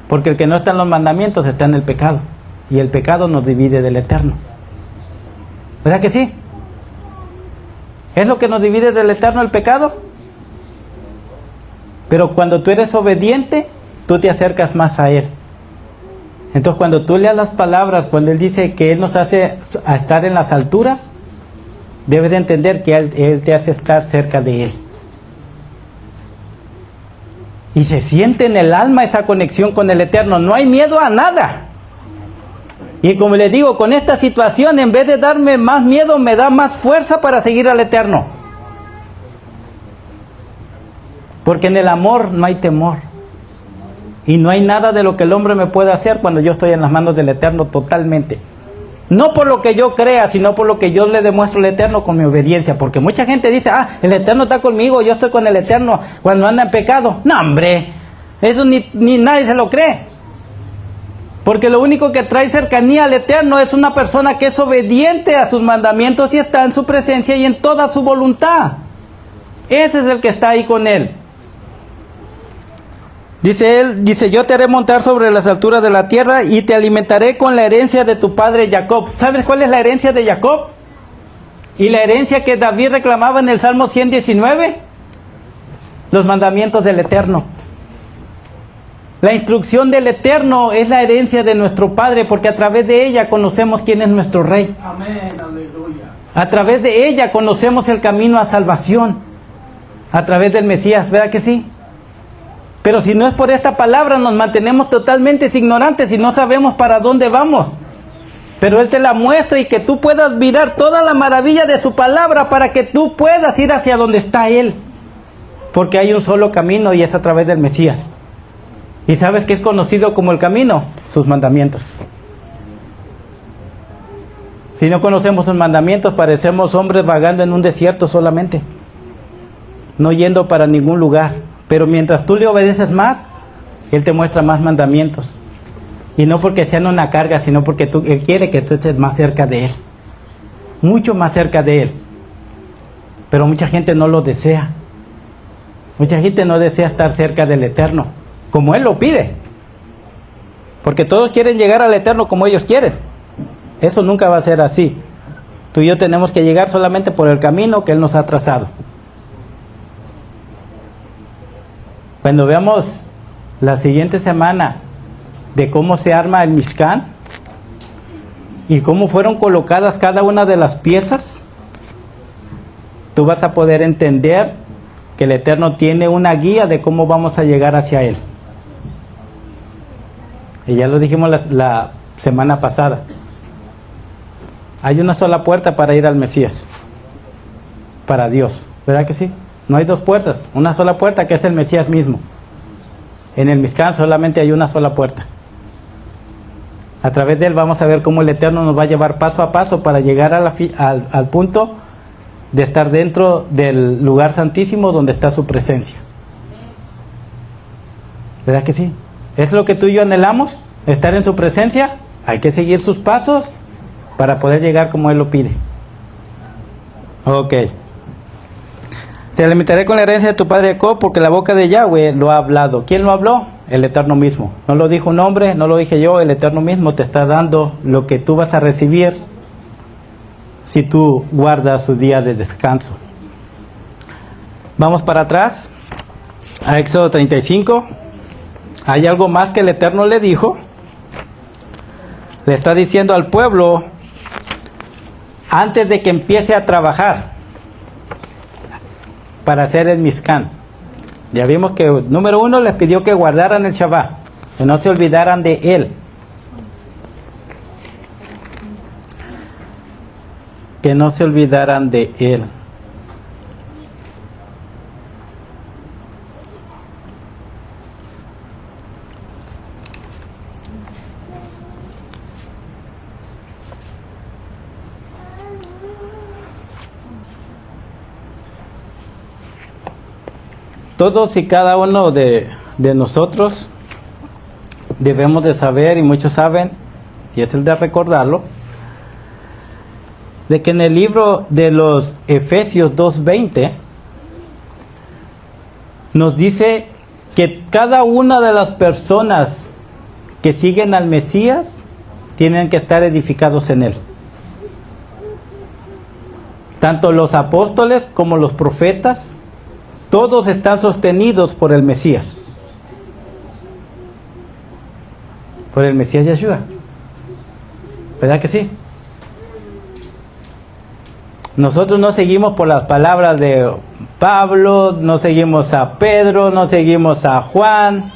Speaker 1: Porque el que no está en los mandamientos está en el pecado. Y el pecado nos divide del Eterno. ¿Verdad que sí? ¿Es lo que nos divide del Eterno el pecado? Pero cuando tú eres obediente, tú te acercas más a Él. Entonces cuando tú leas las palabras, cuando Él dice que Él nos hace a estar en las alturas, debes de entender que Él te hace estar cerca de Él. Y se siente en el alma esa conexión con el Eterno. No hay miedo a nada. Y como les digo, con esta situación, en vez de darme más miedo, me da más fuerza para seguir al Eterno. Porque en el amor no hay temor. Y no hay nada de lo que el hombre me pueda hacer cuando yo estoy en las manos del Eterno totalmente. No por lo que yo crea, sino por lo que yo le demuestro al Eterno con mi obediencia. Porque mucha gente dice, el Eterno está conmigo, yo estoy con el Eterno cuando anda en pecado. No, hombre, eso ni nadie se lo cree. Porque lo único que trae cercanía al Eterno es una persona que es obediente a sus mandamientos y está en su presencia y en toda su voluntad. Ese es el que está ahí con Él. Dice Él, yo te haré montar sobre las alturas de la tierra y te alimentaré con la herencia de tu padre Jacob. ¿Sabes cuál es la herencia de Jacob? Y la herencia que David reclamaba en el Salmo 119. Los mandamientos del Eterno. La instrucción del Eterno es la herencia de nuestro Padre, porque a través de ella conocemos quién es nuestro Rey.
Speaker 2: Amén, aleluya.
Speaker 1: A través de ella conocemos el camino a salvación. A través del Mesías, ¿verdad que sí? Pero si no es por esta palabra, nos mantenemos totalmente ignorantes y no sabemos para dónde vamos. Pero Él te la muestra y que tú puedas mirar toda la maravilla de su palabra para que tú puedas ir hacia donde está Él. Porque hay un solo camino y es a través del Mesías. ¿Y sabes qué es conocido como el camino? Sus mandamientos. Si no conocemos sus mandamientos, parecemos hombres vagando en un desierto solamente, no yendo para ningún lugar. Pero mientras tú le obedeces más, Él te muestra más mandamientos. Y no porque sean una carga, sino porque Él quiere que tú estés más cerca de Él. Mucho más cerca de Él. Pero mucha gente no lo desea. Mucha gente no desea estar cerca del Eterno, como Él lo pide. Porque todos quieren llegar al Eterno como ellos quieren. Eso nunca va a ser así. Tú y yo tenemos que llegar solamente por el camino que Él nos ha trazado. Cuando veamos la siguiente semana de cómo se arma el Mishkan y cómo fueron colocadas cada una de las piezas, tú vas a poder entender que el Eterno tiene una guía de cómo vamos a llegar hacia Él. Y ya lo dijimos la semana pasada. Hay una sola puerta para ir al Mesías, para Dios, ¿verdad que sí? No hay dos puertas, una sola puerta que es el Mesías mismo. En el Mishkan solamente hay una sola puerta. A través de Él vamos a ver cómo el Eterno nos va a llevar paso a paso para llegar al punto de estar dentro del lugar santísimo donde está su presencia. ¿Verdad que sí? ¿Es lo que tú y yo anhelamos? ¿Estar en su presencia? Hay que seguir sus pasos para poder llegar como Él lo pide. Ok. Te alimentaré con la herencia de tu padre Jacob, porque la boca de Yahweh lo ha hablado. ¿Quién lo habló? El Eterno mismo. No lo dijo un hombre, no lo dije yo, el Eterno mismo te está dando lo que tú vas a recibir si tú guardas sus días de descanso. Vamos para atrás, a Éxodo 35. Hay algo más que el Eterno le dijo. Le está diciendo al pueblo, antes de que empiece a trabajar para hacer el Mishkan. Ya vimos que, número 1, les pidió que guardaran el Shabbat, que no se olvidaran de Él. Que no se olvidaran de Él. Todos y cada uno de nosotros debemos de saber, y muchos saben, y es el de recordarlo, de que en el libro de los Efesios 2:20 nos dice que cada una de las personas que siguen al Mesías tienen que estar edificados en él. Tanto los apóstoles como los profetas, todos están sostenidos por el Mesías. Por el Mesías Yeshua. ¿Verdad que sí? Nosotros no seguimos por las palabras de Pablo, no seguimos a Pedro, no seguimos a Juan.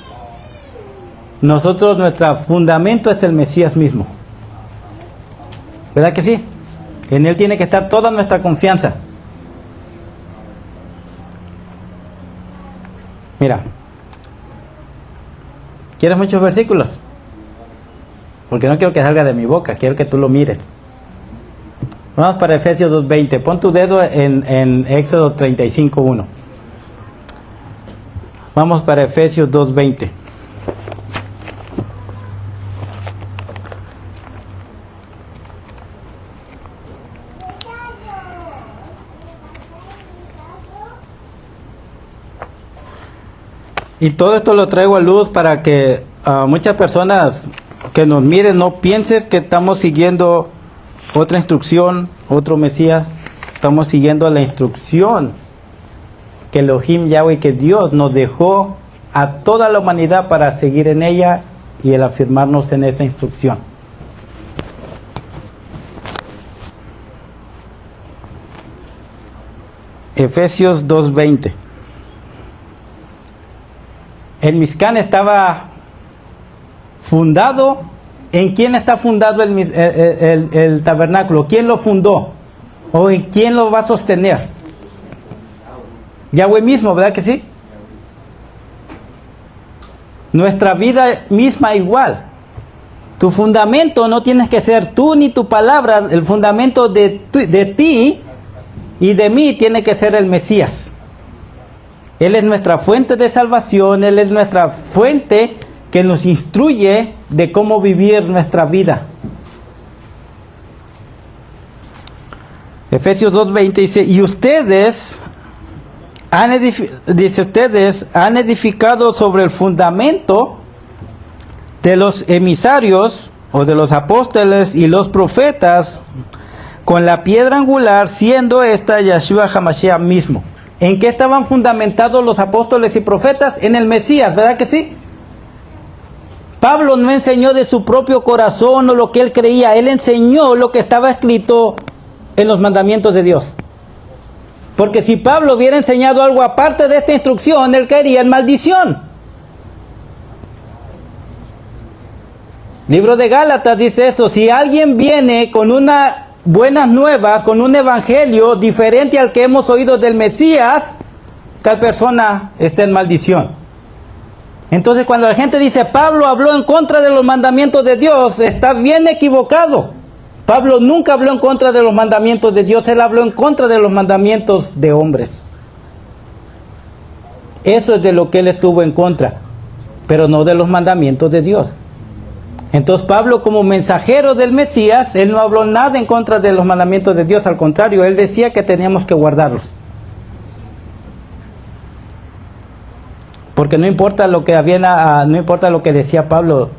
Speaker 1: Nosotros, nuestro fundamento es el Mesías mismo. ¿Verdad que sí? En él tiene que estar toda nuestra confianza. Mira, ¿quieres muchos versículos? Porque no quiero que salga de mi boca, quiero que tú lo mires. Vamos para Efesios 2:20. Pon tu dedo en Éxodo 35:1. Vamos para Efesios 2:20. Y todo esto lo traigo a luz para que muchas personas que nos miren no piensen que estamos siguiendo otra instrucción, otro Mesías. Estamos siguiendo la instrucción que Elohim Yahweh, que Dios nos dejó a toda la humanidad para seguir en ella y el afirmarnos en esa instrucción. Efesios 2:20. El Mishkan estaba fundado. ¿En quién está fundado el tabernáculo? ¿Quién lo fundó? ¿O en quién lo va a sostener? Yahweh mismo, ¿verdad que sí? Nuestra vida misma igual. Tu fundamento no tienes que ser tú ni tu palabra. El fundamento de ti y de mí tiene que ser el Mesías. Él es nuestra fuente de salvación. Él es nuestra fuente que nos instruye de cómo vivir nuestra vida. Efesios 2:20 dice, y ustedes han edificado sobre el fundamento de los emisarios o de los apóstoles y los profetas, con la piedra angular, siendo esta Yeshua HaMashiach mismo. ¿En qué estaban fundamentados los apóstoles y profetas? En el Mesías, ¿verdad que sí? Pablo no enseñó de su propio corazón o lo que él creía. Él enseñó lo que estaba escrito en los mandamientos de Dios. Porque si Pablo hubiera enseñado algo aparte de esta instrucción, él caería en maldición. Libro de Gálatas dice eso. Si alguien viene con unas buenas nuevas, con un evangelio diferente al que hemos oído del Mesías, tal persona está en maldición. Entonces cuando la gente dice Pablo habló en contra de los mandamientos de Dios, está bien equivocado. Pablo nunca habló en contra de los mandamientos de Dios, él habló en contra de los mandamientos de hombres. Eso es de lo que él estuvo en contra, pero no de los mandamientos de Dios. Entonces Pablo, como mensajero del Mesías, él no habló nada en contra de los mandamientos de Dios, al contrario, él decía que teníamos que guardarlos. Porque no importa lo que no importa lo que decía Pablo,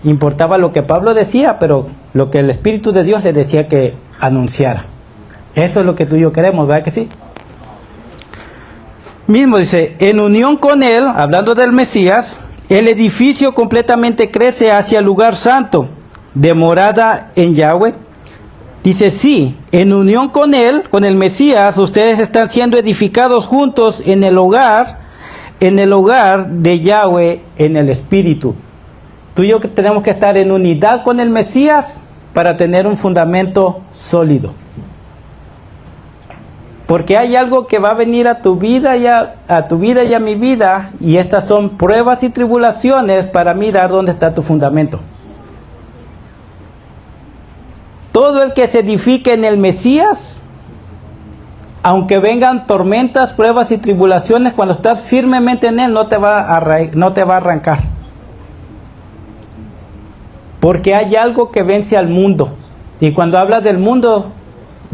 Speaker 1: importaba lo que Pablo decía, pero lo que el Espíritu de Dios le decía que anunciara. Eso es lo que tú y yo queremos, ¿verdad que sí? Mismo dice, en unión con él, hablando del Mesías, el edificio completamente crece hacia el lugar santo, de morada en Yahweh. Dice, sí, en unión con él, con el Mesías, ustedes están siendo edificados juntos en el hogar de Yahweh, en el Espíritu. Tú y yo tenemos que estar en unidad con el Mesías para tener un fundamento sólido. Porque hay algo que va a venir a tu vida y a mi vida, y estas son pruebas y tribulaciones para mirar dónde está tu fundamento. Todo el que se edifique en el Mesías, aunque vengan tormentas, pruebas y tribulaciones, cuando estás firmemente en él, no te va a arrancar. Porque hay algo que vence al mundo. Y cuando hablas del mundo,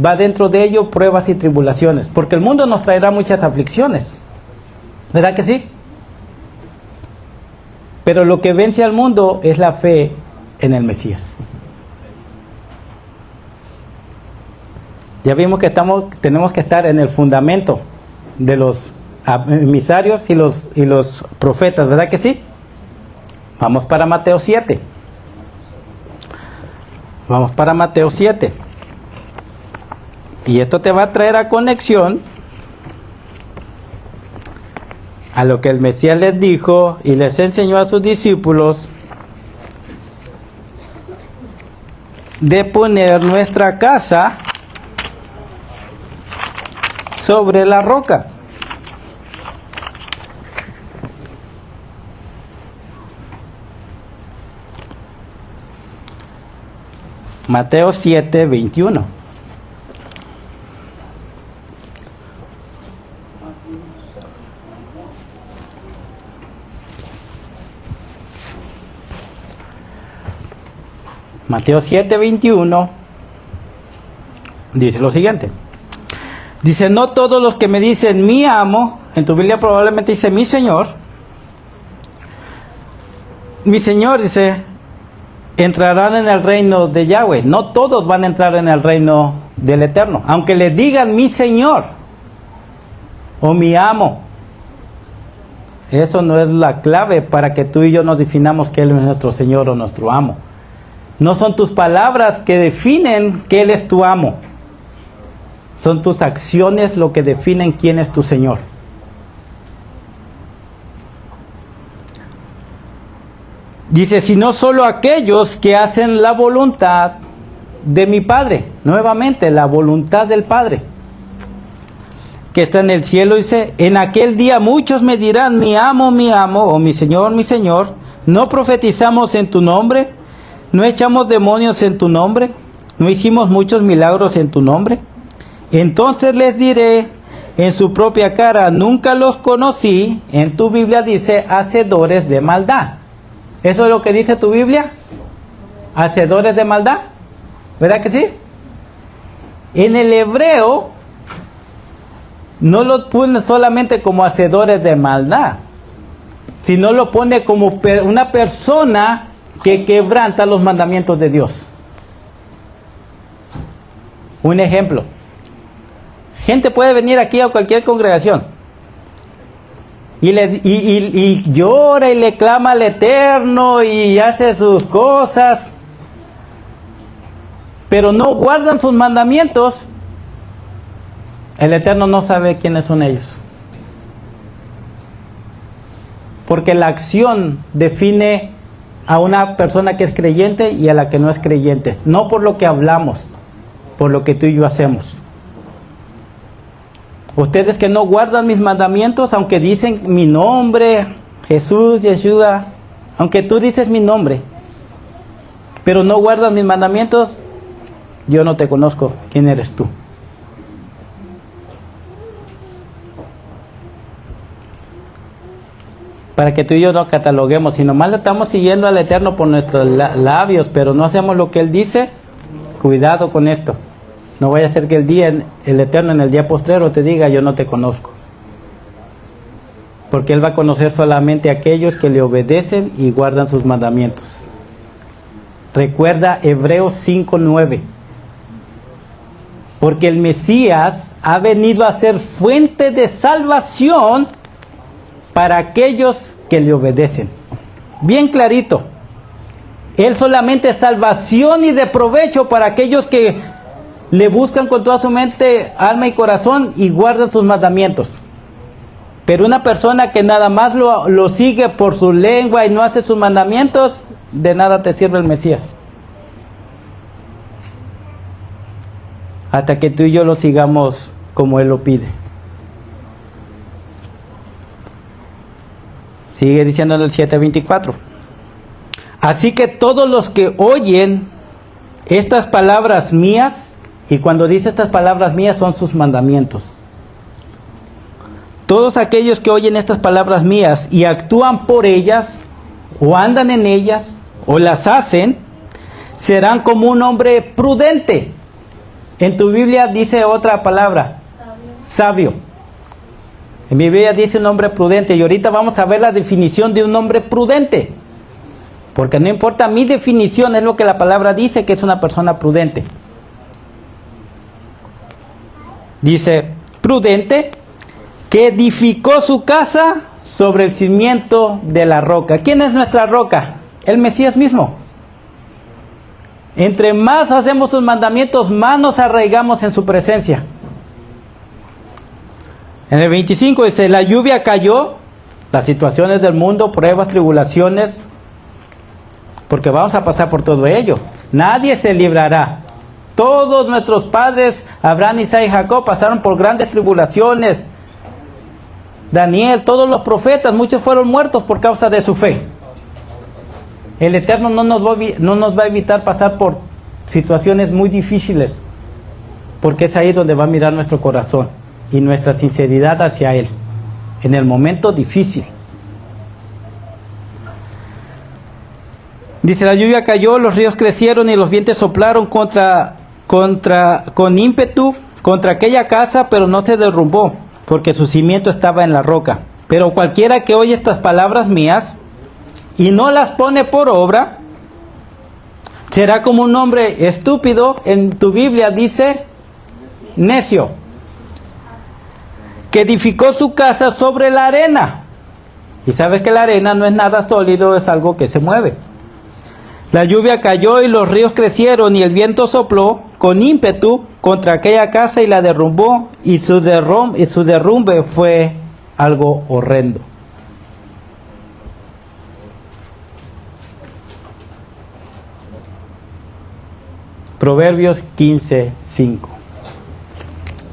Speaker 1: va dentro de ello pruebas y tribulaciones. Porque el mundo nos traerá muchas aflicciones. ¿Verdad que sí? Pero lo que vence al mundo es la fe en el Mesías. Ya vimos que tenemos que estar en el fundamento de los emisarios y los profetas, ¿verdad que sí? Vamos para Mateo 7. Vamos para Mateo 7. Y esto te va a traer a conexión a lo que el Mesías les dijo y les enseñó a sus discípulos de poner nuestra casa sobre la roca. Mateo 7, 21. Mateo 7, 21 dice lo siguiente. Dice, no todos los que me dicen mi amo, en tu Biblia probablemente dice mi Señor, dice, entrarán en el reino de Yahweh. No todos van a entrar en el reino del Eterno, aunque le digan mi Señor o mi amo. Eso no es la clave para que tú y yo nos definamos que Él es nuestro Señor o nuestro amo. No son tus palabras que definen que Él es tu amo. Son tus acciones lo que definen quién es tu Señor. Dice, sino solo aquellos que hacen la voluntad de mi Padre. Nuevamente, la voluntad del Padre que está en el cielo. Dice, en aquel día muchos me dirán, mi amo, o mi Señor, no profetizamos en tu nombre, no echamos demonios en tu nombre, no hicimos muchos milagros en tu nombre. Entonces les diré en su propia cara, nunca los conocí. En tu Biblia dice, hacedores de maldad. ¿Eso es lo que dice tu Biblia? Hacedores de maldad. ¿Verdad que sí? En el hebreo, no lo pone solamente como hacedores de maldad, sino lo pone como una persona que quebranta los mandamientos de Dios. Un ejemplo. Gente puede venir aquí a cualquier congregación y llora y le clama al Eterno y hace sus cosas, pero no guardan sus mandamientos. El Eterno no sabe quiénes son ellos, porque la acción define a una persona que es creyente y a la que no es creyente, no por lo que hablamos, por lo que tú y yo hacemos. Ustedes que no guardan mis mandamientos, aunque dicen mi nombre, Jesús, Yeshua, aunque tú dices mi nombre, pero no guardas mis mandamientos, yo no te conozco. ¿Quién eres tú? Para que tú y yo no cataloguemos, si nomás le estamos siguiendo al Eterno por nuestros labios, pero no hacemos lo que Él dice, cuidado con esto. No vaya a ser que el Eterno en el día postrero te diga, yo no te conozco. Porque Él va a conocer solamente a aquellos que le obedecen y guardan sus mandamientos. Recuerda Hebreos 5:9. Porque el Mesías ha venido a ser fuente de salvación para aquellos que le obedecen. Bien clarito. Él solamente es salvación y de provecho para aquellos que le buscan con toda su mente, alma y corazón y guardan sus mandamientos. Pero una persona que nada más lo sigue por su lengua y no hace sus mandamientos, de nada te sirve el Mesías. Hasta que tú y yo lo sigamos como Él lo pide. Sigue diciendo en el 7:24. Así que todos los que oyen estas palabras mías, y cuando dice estas palabras mías son sus mandamientos. Todos aquellos que oyen estas palabras mías y actúan por ellas, o andan en ellas, o las hacen, serán como un hombre prudente. En tu Biblia dice otra palabra, sabio. En mi Biblia dice un hombre prudente, y ahorita vamos a ver la definición de un hombre prudente. Porque no importa mi definición, es lo que la palabra dice, que es una persona prudente. Dice, prudente, que edificó su casa sobre el cimiento de la roca. ¿Quién es nuestra roca? El Mesías mismo. Entre más hacemos sus mandamientos, más nos arraigamos en su presencia. En el 25 dice, la lluvia cayó, las situaciones del mundo, pruebas, tribulaciones, porque vamos a pasar por todo ello. Nadie se librará. Todos nuestros padres, Abraham, Isaac y Jacob, pasaron por grandes tribulaciones. Daniel, todos los profetas, muchos fueron muertos por causa de su fe. El Eterno no nos va a evitar pasar por situaciones muy difíciles, porque es ahí donde va a mirar nuestro corazón y nuestra sinceridad hacia Él, en el momento difícil. Dice, la lluvia cayó, los ríos crecieron y los vientos soplaron con ímpetu contra aquella casa, pero no se derrumbó, porque su cimiento estaba en la roca. Pero cualquiera que oye estas palabras mías y no las pone por obra, será como un hombre estúpido. En tu Biblia dice necio, que edificó su casa sobre la arena. Y sabes que la arena no es nada sólido, es algo que se mueve. La lluvia cayó y los ríos crecieron y el viento sopló con ímpetu contra aquella casa y la derrumbó, y su derrumbe fue algo horrendo. Proverbios 15:5.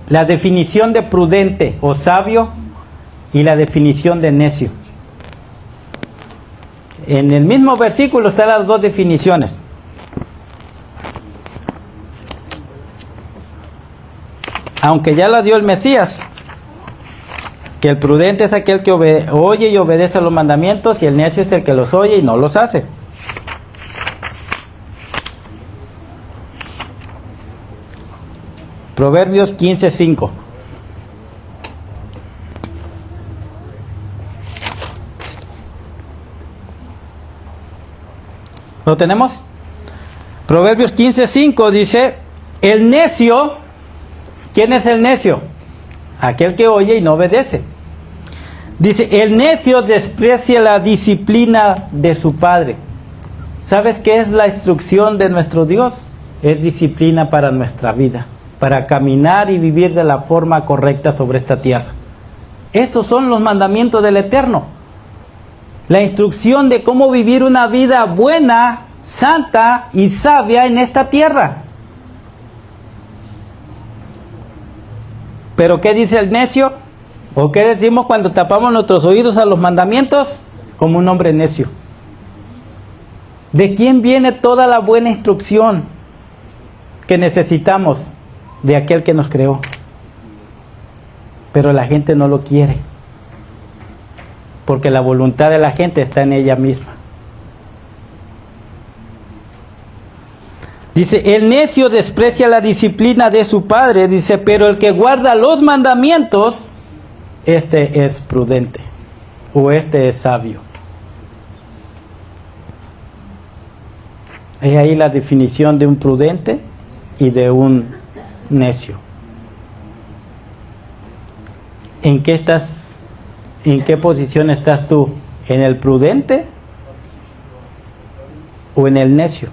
Speaker 1: La definición de prudente o sabio y la definición de necio. En el mismo versículo están las dos definiciones. Aunque ya la dio el Mesías, que el prudente es aquel que oye y obedece a los mandamientos, y el necio es el que los oye y no los hace. Proverbios 15:5. ¿Lo tenemos? Proverbios 15:5 dice, el necio, ¿quién es el necio? Aquel que oye y no obedece. Dice, el necio desprecia la disciplina de su padre. ¿Sabes qué es la instrucción de nuestro Dios? Es disciplina para nuestra vida, para caminar y vivir de la forma correcta sobre esta tierra. Esos son los mandamientos del Eterno. La instrucción de cómo vivir una vida buena, santa y sabia en esta tierra. ¿Pero qué dice el necio? ¿O qué decimos cuando tapamos nuestros oídos a los mandamientos? Como un hombre necio. ¿De quién viene toda la buena instrucción que necesitamos? De aquel que nos creó. Pero la gente no lo quiere, porque la voluntad de la gente está en ella misma. Dice, el necio desprecia la disciplina de su padre, dice, pero el que guarda los mandamientos, este es prudente, o este es sabio. Es ahí la definición de un prudente y de un necio. ¿En qué estás? ¿En qué posición estás tú? ¿En el prudente o en el necio?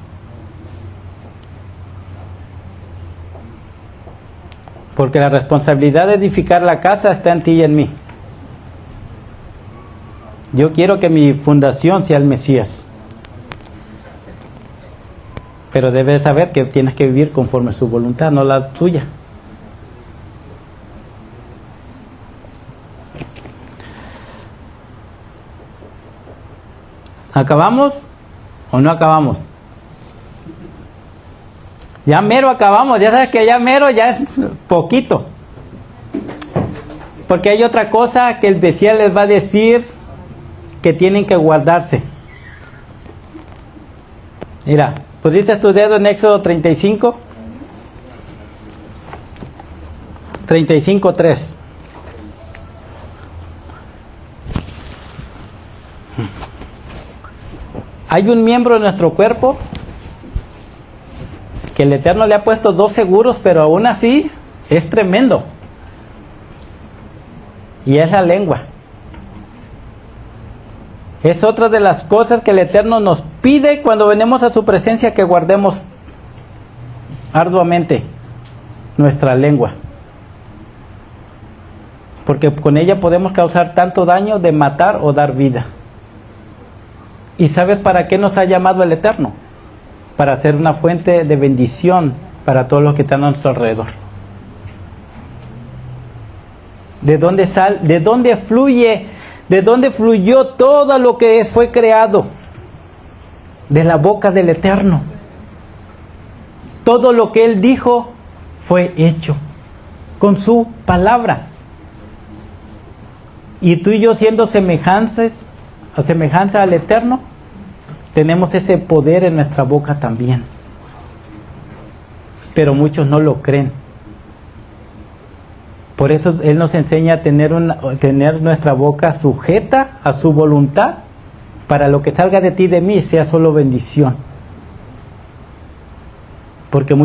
Speaker 1: Porque la responsabilidad de edificar la casa está en ti y en mí. Yo quiero que mi fundación sea el Mesías. Pero debes saber que tienes que vivir conforme a su voluntad, no la tuya. ¿Acabamos o no acabamos? Ya mero acabamos, ya sabes que ya mero ya es poquito. Porque hay otra cosa que el Mesías les va a decir que tienen que guardarse. Mira, ¿pusiste tu dedo en Éxodo 35? 35:3. Hay un miembro de nuestro cuerpo que el Eterno le ha puesto 2 seguros, pero aún así es tremendo. Y es la lengua. Es otra de las cosas que el Eterno nos pide cuando venimos a su presencia, que guardemos arduamente nuestra lengua. Porque con ella podemos causar tanto daño de matar o dar vida. ¿Y sabes para qué nos ha llamado el Eterno? Para ser una fuente de bendición para todos los que están a nuestro alrededor. ¿De dónde fluyó todo lo que fue creado? De la boca del Eterno. Todo lo que Él dijo fue hecho con su palabra. Y tú y yo, siendo semejanza al Eterno, tenemos ese poder en nuestra boca también. Pero muchos no lo creen. Por eso Él nos enseña a tener nuestra boca sujeta a su voluntad, para lo que salga de ti y de mí sea solo bendición. Porque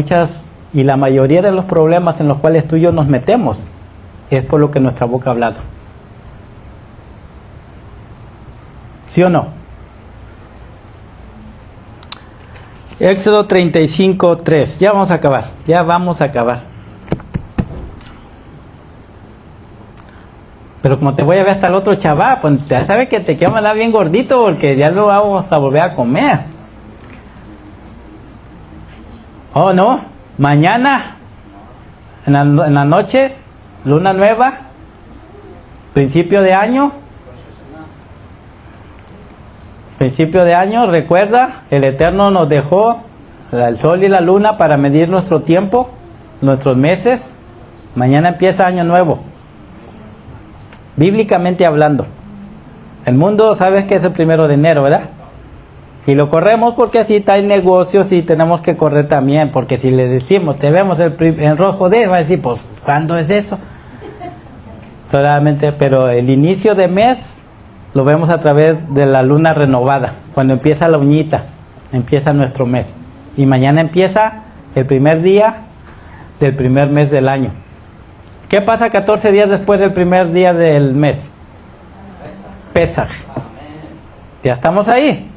Speaker 1: y la mayoría de los problemas en los cuales tú y yo nos metemos es por lo que nuestra boca ha hablado. ¿Sí o no? Éxodo 35:3. Ya vamos a acabar. Pero como te voy a ver hasta el otro chaval, pues ya sabes que te quiero mandar bien gordito, porque ya lo vamos a volver a comer. Oh, no. Mañana, en la noche, luna nueva, principio de año, recuerda, el Eterno nos dejó el sol y la luna para medir nuestro tiempo, nuestros meses. Mañana empieza año nuevo, bíblicamente hablando. El mundo, sabes que es el 1 de enero, ¿verdad? Y lo corremos porque así está en negocios y tenemos que correr también, porque si le decimos, te vemos en rojo va a decir, pues, ¿cuándo es eso? Solamente, pero el inicio de mes lo vemos a través de la luna renovada. Cuando empieza la uñita, empieza nuestro mes. Y mañana empieza el primer día del primer mes del año. ¿Qué pasa 14 días después del primer día del mes? Pesaj. ¿Ya estamos ahí?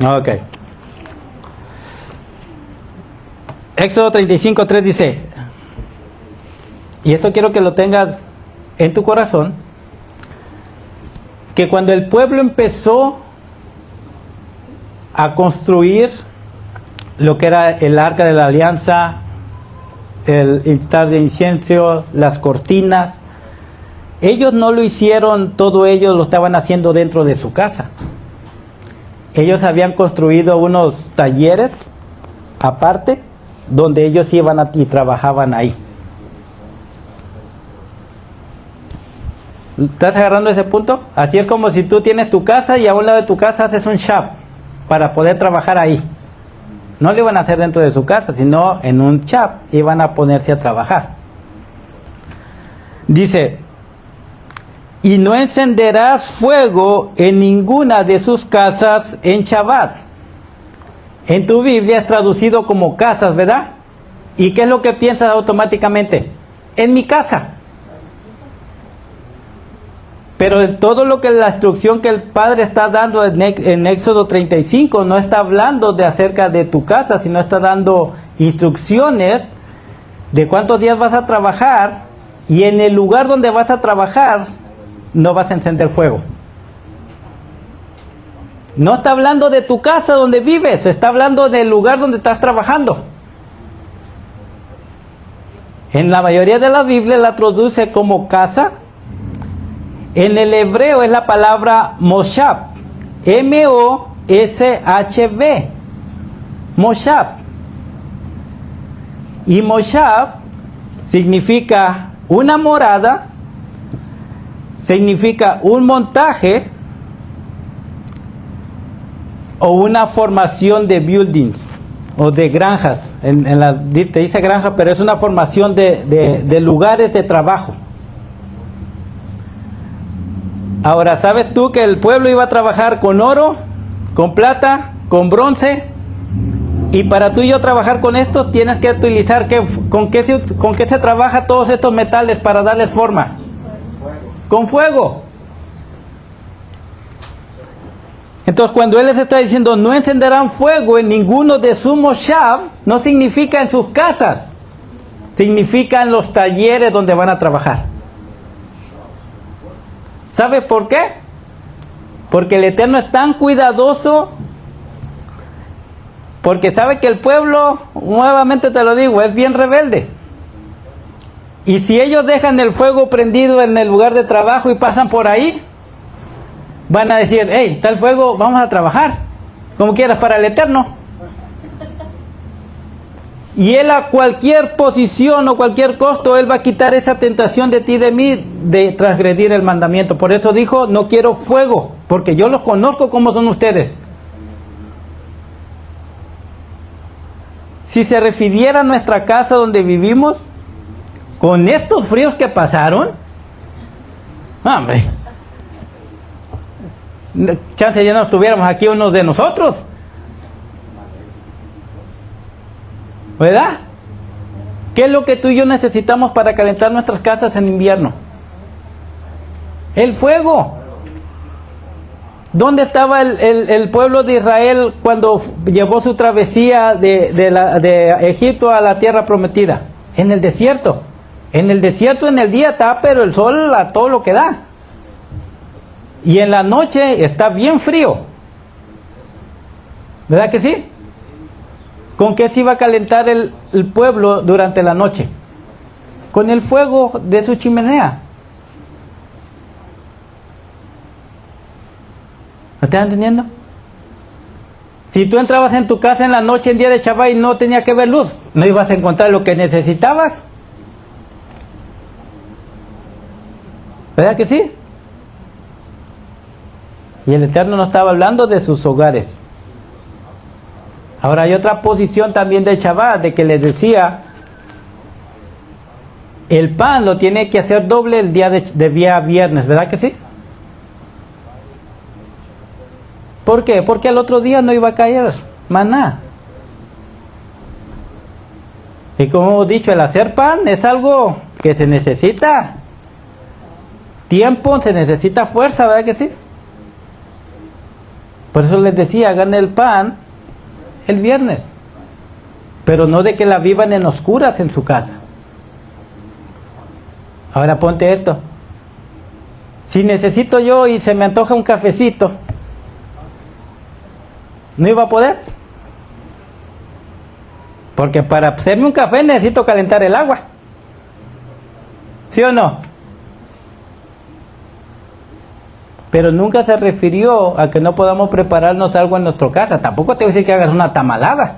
Speaker 1: Ok. Éxodo 35:3 dice, y esto quiero que lo tengas en tu corazón, que cuando el pueblo empezó a construir lo que era el arca de la alianza, el altar de incienso, las cortinas, ellos no lo hicieron, todo ellos lo estaban haciendo dentro de su casa. Ellos habían construido unos talleres aparte, donde ellos iban y trabajaban ahí. ¿Estás agarrando ese punto? Así es como si tú tienes tu casa y a un lado de tu casa haces un shop para poder trabajar ahí. No lo iban a hacer dentro de su casa, sino en un shop iban a ponerse a trabajar. Dice, y no encenderás fuego en ninguna de sus casas en Shabbat. En tu Biblia es traducido como casas, ¿verdad? ¿Y qué es lo que piensas automáticamente? En mi casa. Pero todo lo que la instrucción que el Padre está dando en Éxodo 35 no está hablando de acerca de tu casa, sino está dando instrucciones de cuántos días vas a trabajar, y en el lugar donde vas a trabajar no vas a encender fuego. No está hablando de tu casa donde vives, está hablando del lugar donde estás trabajando. En la mayoría de las Biblias la traduce como casa. En el hebreo es la palabra moshab, M-O-S-H-B, moshab. Y moshab significa una morada, significa un montaje o una formación de buildings o de granjas. Te dice granja, pero es una formación de lugares de trabajo. Ahora, ¿sabes tú que el pueblo iba a trabajar con oro, con plata, con bronce, y para tú y yo trabajar con esto tienes que utilizar, ¿con qué se trabaja todos estos metales para darles forma? Con fuego. Entonces cuando él les está diciendo no encenderán fuego en ninguno de su moshav, no significa en sus casas, significa en los talleres donde van a trabajar. ¿Sabe por qué? Porque el Eterno es tan cuidadoso, porque sabe que el pueblo, nuevamente te lo digo, es bien rebelde. Y si ellos dejan el fuego prendido en el lugar de trabajo y pasan por ahí, van a decir, hey, está el fuego, vamos a trabajar, como quieras, para el Eterno. Y él a cualquier posición o cualquier costo, él va a quitar esa tentación de ti y de mí de transgredir el mandamiento. Por eso dijo, no quiero fuego, porque yo los conozco como son ustedes. Si se refiriera a nuestra casa donde vivimos, con estos fríos que pasaron, hombre, chance ya no estuviéramos aquí unos de nosotros, ¿verdad? ¿Qué es lo que tú y yo necesitamos para calentar nuestras casas en invierno? El fuego. ¿Dónde estaba el pueblo de Israel cuando llevó su travesía de Egipto a la tierra prometida? En el desierto. En el desierto en el día está, pero el sol a todo lo que da. Y en la noche está bien frío. ¿Verdad que sí? ¿Con qué se iba a calentar el pueblo durante la noche? Con el fuego de su chimenea. ¿Me estás entendiendo? Si tú entrabas en tu casa en la noche en día de Shabbat y no tenía que ver luz, no ibas a encontrar lo que necesitabas. ¿Verdad que sí? Y el Eterno no estaba hablando de sus hogares. Ahora hay otra posición también de Shabbat, de que les decía, el pan lo tiene que hacer doble el día de día viernes, ¿verdad que sí? ¿Por qué? Porque al otro día no iba a caer maná. Y como hemos dicho, el hacer pan es algo que se necesita tiempo, se necesita fuerza, ¿verdad que sí? Por eso les decía, hagan el pan el viernes, pero no de que la vivan en oscuras en su casa. Ahora ponte esto. Si necesito yo y se me antoja un cafecito, ¿no iba a poder? Porque para hacerme un café necesito calentar el agua. ¿Sí o no? Pero nunca se refirió a que no podamos prepararnos algo en nuestra casa. Tampoco te voy a decir que hagas una tamalada.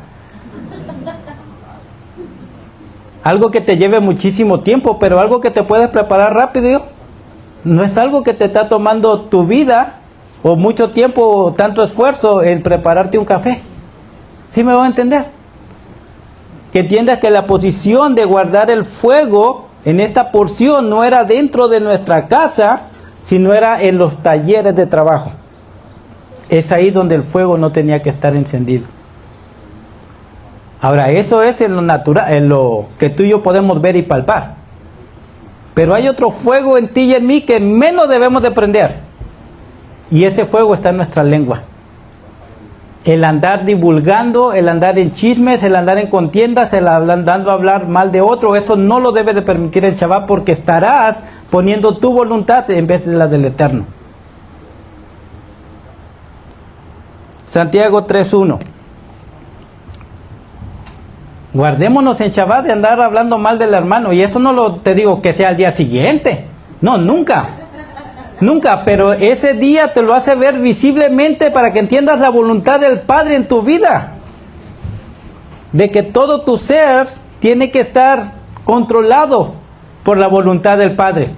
Speaker 1: Algo que te lleve muchísimo tiempo, pero algo que te puedes preparar rápido. No es algo que te está tomando tu vida o mucho tiempo o tanto esfuerzo en prepararte un café. ¿Sí me van a entender? Que entiendas que la posición de guardar el fuego en esta porción no era dentro de nuestra casa, sino era en los talleres de trabajo. Es ahí donde el fuego no tenía que estar encendido. Ahora, eso es en lo natural, en lo que tú y yo podemos ver y palpar. Pero hay otro fuego en ti y en mí que menos debemos de prender. Y ese fuego está en nuestra lengua. El andar divulgando, el andar en chismes, el andar en contiendas, el andando a hablar mal de otro, eso no lo debe de permitir el Shabbat, porque estarás poniendo tu voluntad en vez de la del Eterno. Santiago 3:1. Guardémonos en Shabbat de andar hablando mal del hermano. Y eso no te digo que sea al día siguiente. No, nunca. Nunca, pero ese día te lo hace ver visiblemente para que entiendas la voluntad del Padre en tu vida. De que todo tu ser tiene que estar controlado por la voluntad del Padre.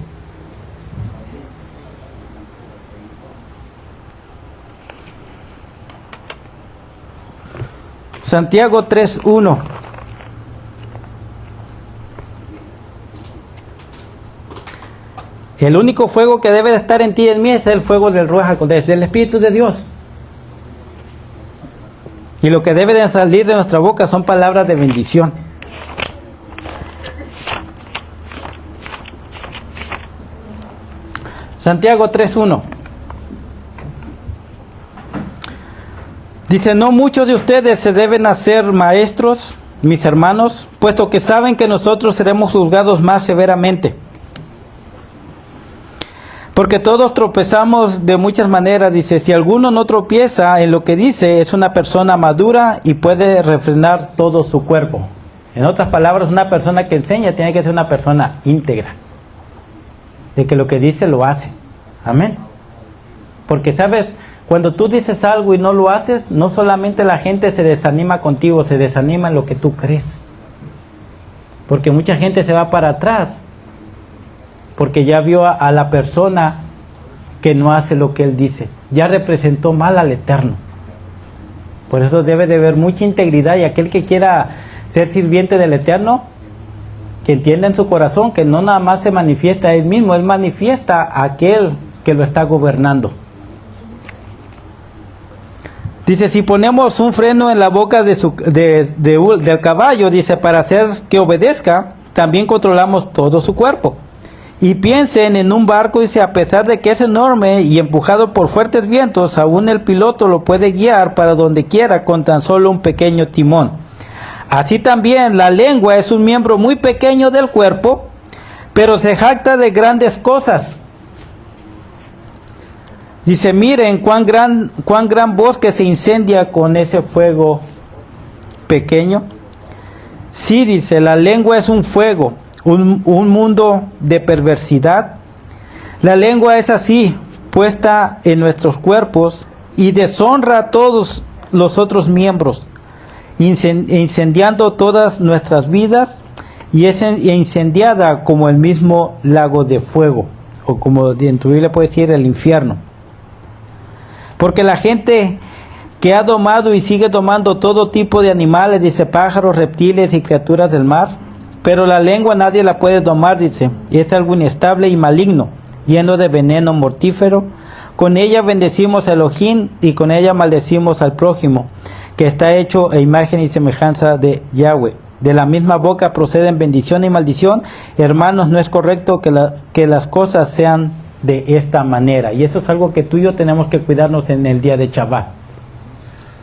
Speaker 1: Santiago 3:1. El único fuego que debe de estar en ti y en mí es el fuego del Ruach HaKodesh, del Espíritu de Dios. Y lo que debe de salir de nuestra boca son palabras de bendición. Santiago 3:1. Dice, no muchos de ustedes se deben hacer maestros, mis hermanos, puesto que saben que nosotros seremos juzgados más severamente. Porque todos tropezamos de muchas maneras, dice, si alguno no tropieza en lo que dice, es una persona madura y puede refrenar todo su cuerpo. En otras palabras, una persona que enseña tiene que ser una persona íntegra, de que lo que dice lo hace. Amén. Porque sabes, cuando tú dices algo y no lo haces, no solamente la gente se desanima contigo, se desanima en lo que tú crees. Porque mucha gente se va para atrás, porque ya vio a la persona que no hace lo que él dice. Ya representó mal al Eterno. Por eso debe de haber mucha integridad, y aquel que quiera ser sirviente del Eterno, que entienda en su corazón que no nada más se manifiesta a él mismo, él manifiesta a aquel que lo está gobernando. Dice, si ponemos un freno en la boca del caballo, dice, para hacer que obedezca, también controlamos todo su cuerpo. Y piensen en un barco, dice, a pesar de que es enorme y empujado por fuertes vientos, aún el piloto lo puede guiar para donde quiera con tan solo un pequeño timón. Así también la lengua es un miembro muy pequeño del cuerpo, pero se jacta de grandes cosas. Dice, miren cuán gran bosque se incendia con ese fuego pequeño. Sí, dice, la lengua es un fuego, un mundo de perversidad. La lengua es así, puesta en nuestros cuerpos, y deshonra a todos los otros miembros, incendiando todas nuestras vidas, y es incendiada como el mismo lago de fuego, o como en tu Biblia puede decir el infierno. Porque la gente que ha domado y sigue domando todo tipo de animales, dice, pájaros, reptiles y criaturas del mar, pero la lengua nadie la puede domar, dice, y es algo inestable y maligno, lleno de veneno mortífero. Con ella bendecimos a Elohim y con ella maldecimos al prójimo, que está hecho a imagen y semejanza de Yahweh. De la misma boca proceden bendición y maldición. Hermanos, no es correcto que las cosas sean de esta manera. Y eso es algo que tú y yo tenemos que cuidarnos en el día de Shabbat,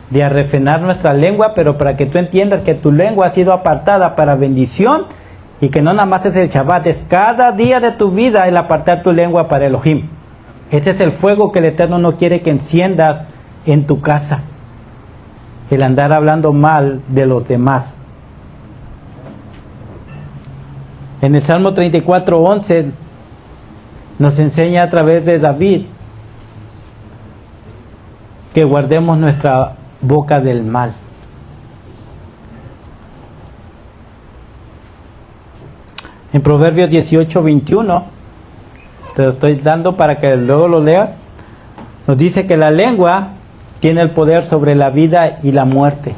Speaker 1: de refrenar nuestra lengua, pero para que tú entiendas que tu lengua ha sido apartada para bendición, y que no nada más es el Shabbat, es cada día de tu vida el apartar tu lengua para Elohim. Este es el fuego que el Eterno no quiere que enciendas en tu casa, el andar hablando mal de los demás. En el Salmo 34:11 nos enseña a través de David que guardemos nuestra boca del mal. En Proverbios 18:21, te lo estoy dando para que luego lo leas, nos dice que la lengua tiene el poder sobre la vida y la muerte,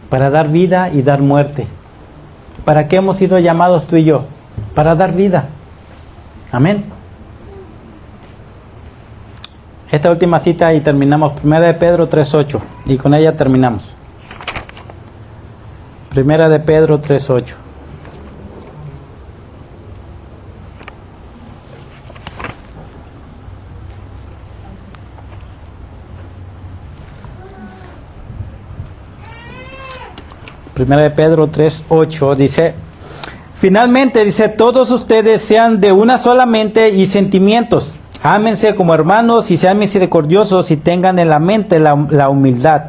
Speaker 1: para dar vida y dar muerte. ¿Para qué hemos sido llamados tú y yo? Para dar vida. Amén. Esta última cita y terminamos. 1 de Pedro 3:8, y con ella terminamos. 1 de Pedro 3:8. Primera de Pedro 3:8 dice, finalmente, dice, todos ustedes sean de una sola mente y sentimientos, ámense como hermanos y sean misericordiosos y tengan en la mente la humildad,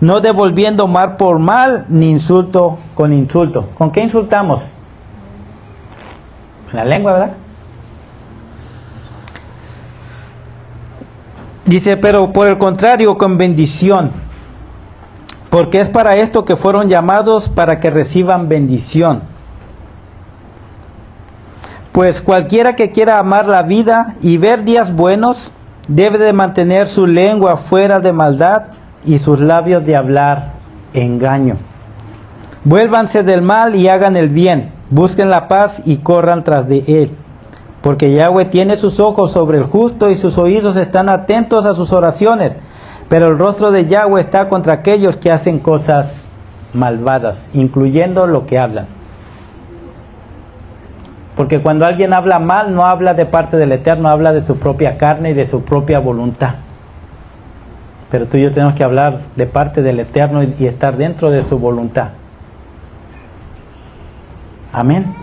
Speaker 1: no devolviendo mal por mal ni insulto con insulto. ¿Con qué insultamos? Con la lengua, ¿verdad? Dice, pero por el contrario, con bendición. Porque es para esto que fueron llamados, para que reciban bendición. Pues cualquiera que quiera amar la vida y ver días buenos, debe de mantener su lengua fuera de maldad y sus labios de hablar engaño. Vuélvanse del mal y hagan el bien, busquen la paz y corran tras de él. Porque Yahweh tiene sus ojos sobre el justo y sus oídos están atentos a sus oraciones. Pero el rostro de Yahweh está contra aquellos que hacen cosas malvadas, incluyendo lo que hablan. Porque cuando alguien habla mal, no habla de parte del Eterno, habla de su propia carne y de su propia voluntad. Pero tú y yo tenemos que hablar de parte del Eterno y estar dentro de su voluntad. Amén.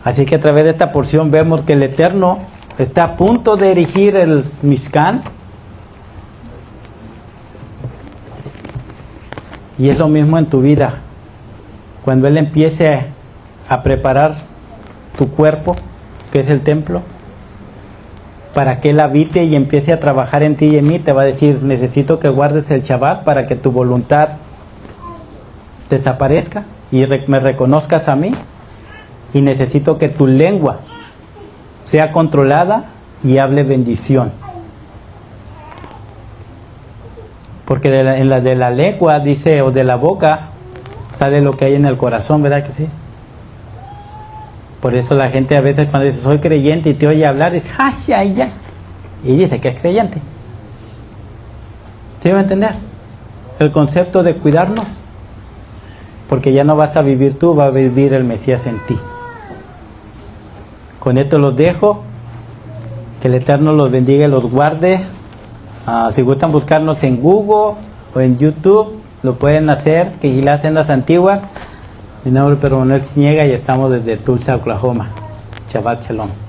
Speaker 1: Así que a través de esta porción vemos que el Eterno está a punto de erigir el Mishkan. Y es lo mismo en tu vida. Cuando Él empiece a preparar tu cuerpo, que es el templo, para que Él habite y empiece a trabajar en ti y en mí, te va a decir, necesito que guardes el Shabbat para que tu voluntad desaparezca y me reconozcas a mí. Y necesito que tu lengua sea controlada y hable bendición. Porque de la lengua, dice, o de la boca, sale lo que hay en el corazón, ¿verdad que sí? Por eso la gente a veces cuando dice, soy creyente y te oye hablar, dice, ¡ay, ay, ay! Y dice que es creyente. ¿Sí va a entender? El concepto de cuidarnos. Porque ya no vas a vivir tú, va a vivir el Mesías en ti. Con esto los dejo. Que el Eterno los bendiga y los guarde. Si gustan buscarnos en Google o en YouTube, lo pueden hacer, que las sendas antiguas. Mi nombre es Pedro Manuel Zúñiga y estamos desde Tulsa, Oklahoma. Shabbat Shalom.